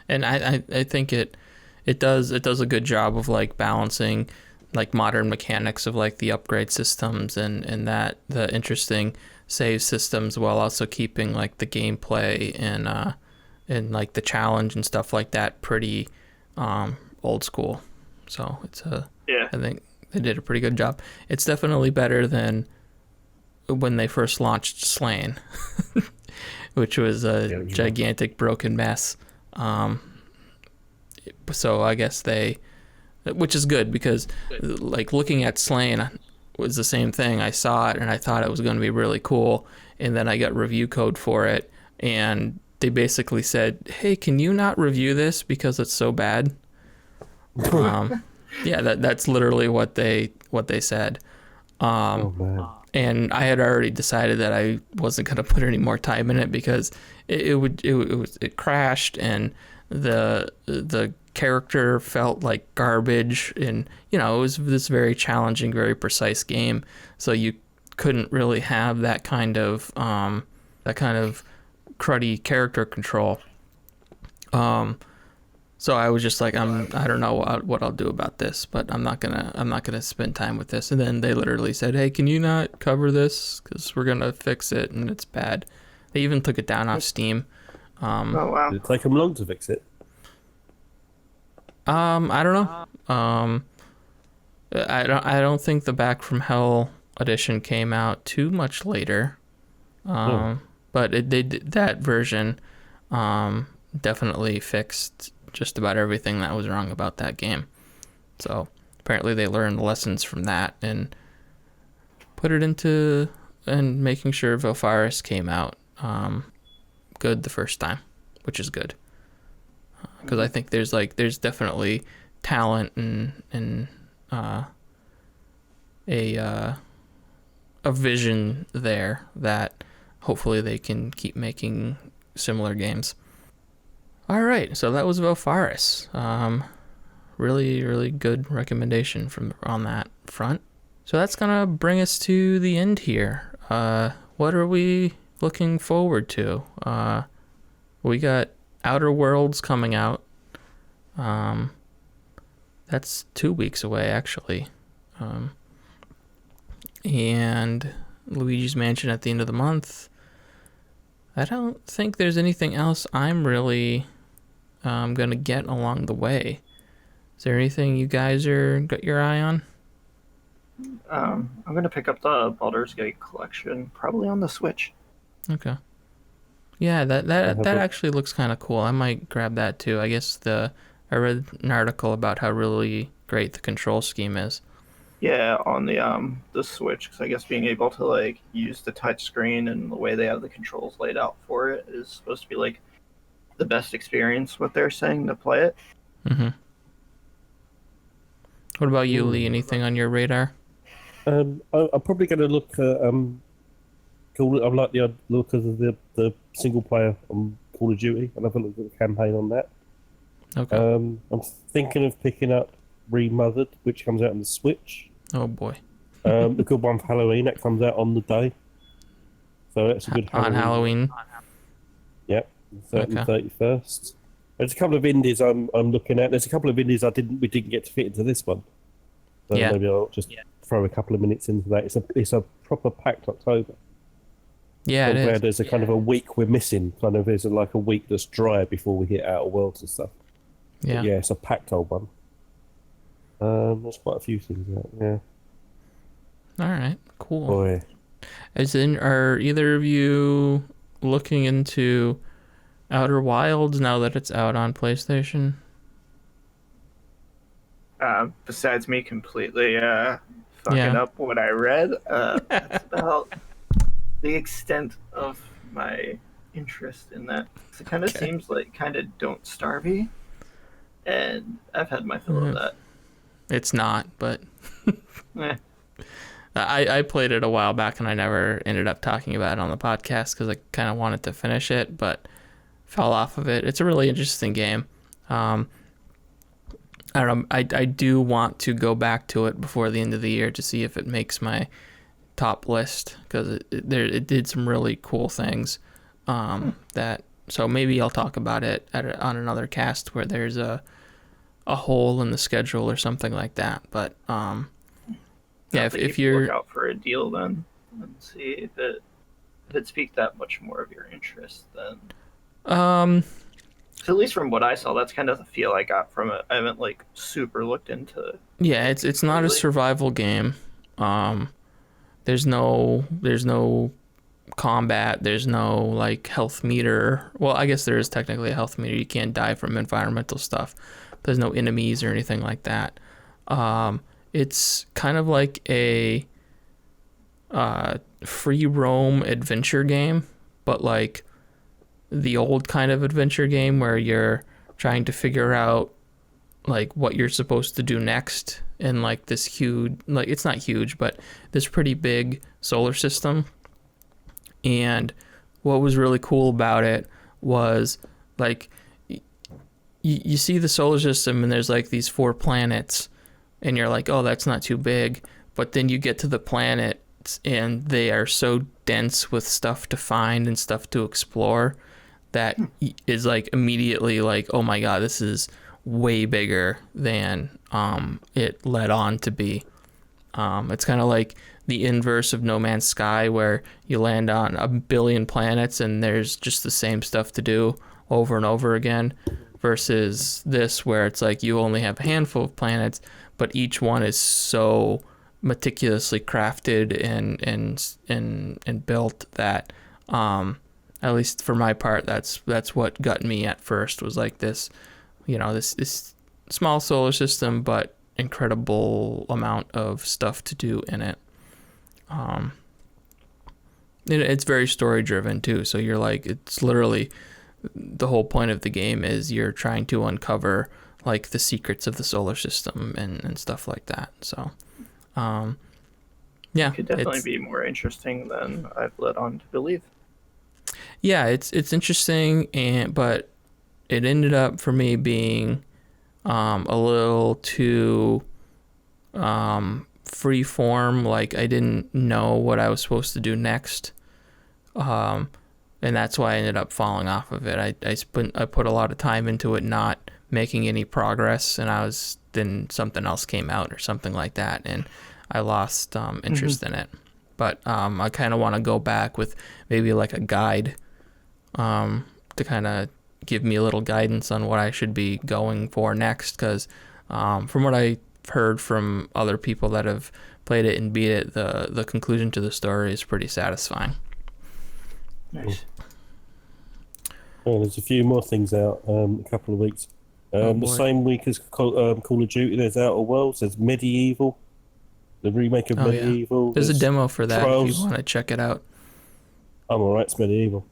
and I think it does a good job of like balancing like modern mechanics of like the upgrade systems and that the interesting save systems while also keeping like the gameplay and like the challenge and stuff like that pretty old school. So I think they did a pretty good job. It's definitely better than when they first launched Slain, which was a gigantic broken mess. So I guess which is good because like looking at Slain was the same thing. I saw it and I thought it was going to be really cool, and then I got review code for it, and they basically said, "Hey, can you not review this because it's so bad?" Yeah, that's literally what they said. Oh man. And I had already decided that I wasn't going to put any more time in it because it crashed, and the character felt like garbage, and it was this very challenging, very precise game, so you couldn't really have that kind of cruddy character control. So I was just like, I don't know what I'll do about this, but I'm not gonna spend time with this. And then they literally said, "Hey, can you not cover this? Because we're gonna fix it, and it's bad." They even took it down off Steam. Oh wow! Did it take them long to fix it? I don't know. I don't think the Back from Hell edition came out too much later. But they did, that version definitely fixed just about everything that was wrong about that game. So apparently they learned lessons from that and put it into and making sure Valfaris came out good the first time, which is good. Because I think there's definitely talent and a vision there that hopefully they can keep making similar games. All right, so that was Valfaris. Really, really good recommendation on that front. So that's gonna bring us to the end here. What are we looking forward to? We got Outer Worlds coming out. That's 2 weeks away, actually. And Luigi's Mansion at the end of the month. I don't think there's anything else I'm really gonna get along the way. Is there anything you guys got your eye on? I'm gonna pick up the Baldur's Gate collection, probably on the Switch. Okay. Yeah, that actually looks kind of cool. I might grab that too. I guess I read an article about how really great the control scheme is. Yeah, on the Switch, because I guess being able to like use the touch screen and the way they have the controls laid out for it is supposed to be like the best experience. What they're saying to play it. Mm-hmm. What about you, Leigh? Anything on your radar? I'm probably going to look at I like the look of the single player on Call of Duty, and I've looked at the campaign on that. Okay. I'm thinking of picking up Remothered, which comes out on the Switch. Oh boy. The good one for Halloween, that comes out on the day. So that's a good on Halloween. Yep, 31st. There's a couple of indies I'm looking at. There's a couple of indies we didn't get to fit into this one. So maybe I'll just throw a couple of minutes into that. It's a proper packed October. Yeah, it is. There's a kind of a week we're missing. Kind of there's like a week that's dry before we hit Outer Worlds and stuff. Yeah. But yeah, it's a packed old one. There's quite a few things out. Yeah. All right. Cool. Boy. Are either of you looking into Outer Wilds now that it's out on PlayStation? Besides me completely fucking up what I read, that's about the extent of my interest in that. It kind of seems like kind of Don't Starve-y, and I've had my fill of that. It's not, but Eh. I played it a while back and I never ended up talking about it on the podcast because I kind of wanted to finish it, but fell off of it. It's a really interesting game. I don't know. I do want to go back to it before the end of the year to see if it makes my top list because it did some really cool things. So maybe I'll talk about it on another cast where there's a hole in the schedule or something like that. But yeah, if you're look out for a deal then and see if it speaks that much more of your interest, then. So at least from what I saw, that's kind of the feel I got from it. I haven't like super looked into it. Yeah, it's not a survival game. There's no combat. There's no like health meter. Well, I guess there is technically a health meter. You can't die from environmental stuff. There's no enemies or anything like that. It's kind of like a free roam adventure game, but like the old kind of adventure game where you're trying to figure out like what you're supposed to do next in like this huge, like it's not huge, but this pretty big solar system. And what was really cool about it was like you see the solar system and there's like these 4 planets and you're like, oh, that's not too big. But then you get to the planets and they are so dense with stuff to find and stuff to explore that is like immediately like, oh my God, this is way bigger than it led on to be. It's kind of like the inverse of No Man's Sky where you land on a billion planets and there's just the same stuff to do over and over again versus this where it's like you only have a handful of planets, but each one is so meticulously crafted and built that at least for my part, that's what got me at first was like this, this small solar system, but incredible amount of stuff to do in it. It's very story driven too. So you're like, it's literally the whole point of the game is you're trying to uncover like the secrets of the solar system and stuff like that. So, yeah, it could definitely be more interesting than I've led on to believe. Yeah, it's interesting, but it ended up for me being a little too free form. Like I didn't know what I was supposed to do next, and that's why I ended up falling off of it. I put a lot of time into it, not making any progress, and then something else came out or something like that, and I lost interest in it. But I kind of want to go back with maybe like a guide to kind of give me a little guidance on what I should be going for next. Because from what I heard from other people that have played it and beat it, the conclusion to the story is pretty satisfying. Nice. Well, there's a few more things out a couple of weeks. The same week as Call of Duty, there's Outer Worlds, there's Medieval. The remake of Medieval. Yeah. There's a demo for that Trials. if you want to check it out. I'm alright, it's Medieval.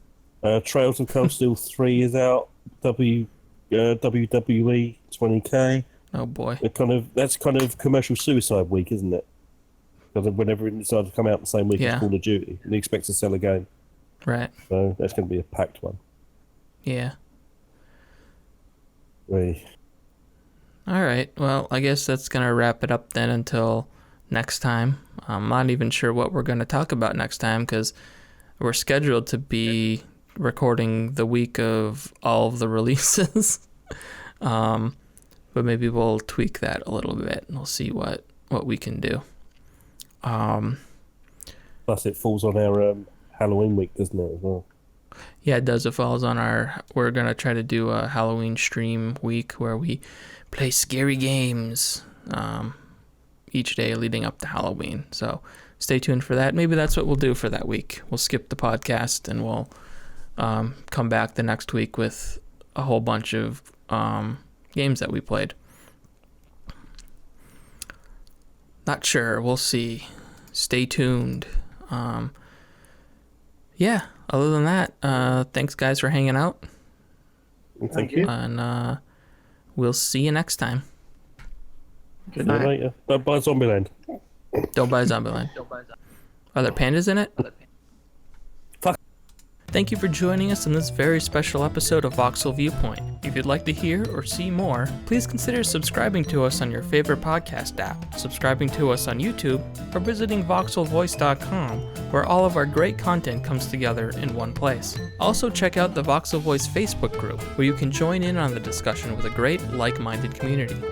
Trails of Cold Steel 3 is out. WWE 20K. Oh boy. That's kind of commercial suicide week, isn't it? Because whenever it decides to come out the same week as Call of Duty, and he expects to sell a game. Right. So that's going to be a packed one. Yeah. Right. All right. Well, I guess that's going to wrap it up then until next time. I'm not even sure what we're going to talk about next time because we're scheduled to be recording the week of all of the releases. But maybe we'll tweak that a little bit and we'll see what we can do. Plus it falls on our Halloween week, doesn't it, as well? Yeah, it does. It falls on we're going to try to do a Halloween stream week where we play scary games each day leading up to Halloween. So stay tuned for that. Maybe that's what we'll do for that week. We'll skip the podcast and we'll come back the next week with a whole bunch of games that we played. Not sure. We'll see. Stay tuned. Yeah, other than that, thanks guys for hanging out. Thank you. And we'll see you next time. Good See you night. later. Bye, Zombieland. Don't buy Zombieland. Are there pandas in it? Fuck. Thank you for joining us in this very special episode of Voxel Viewpoint. If you'd like to hear or see more, please consider subscribing to us on your favorite podcast app, subscribing to us on YouTube, or visiting voxelvoice.com, where all of our great content comes together in one place. Also check out the Voxel Voice Facebook group, where you can join in on the discussion with a great, like-minded community.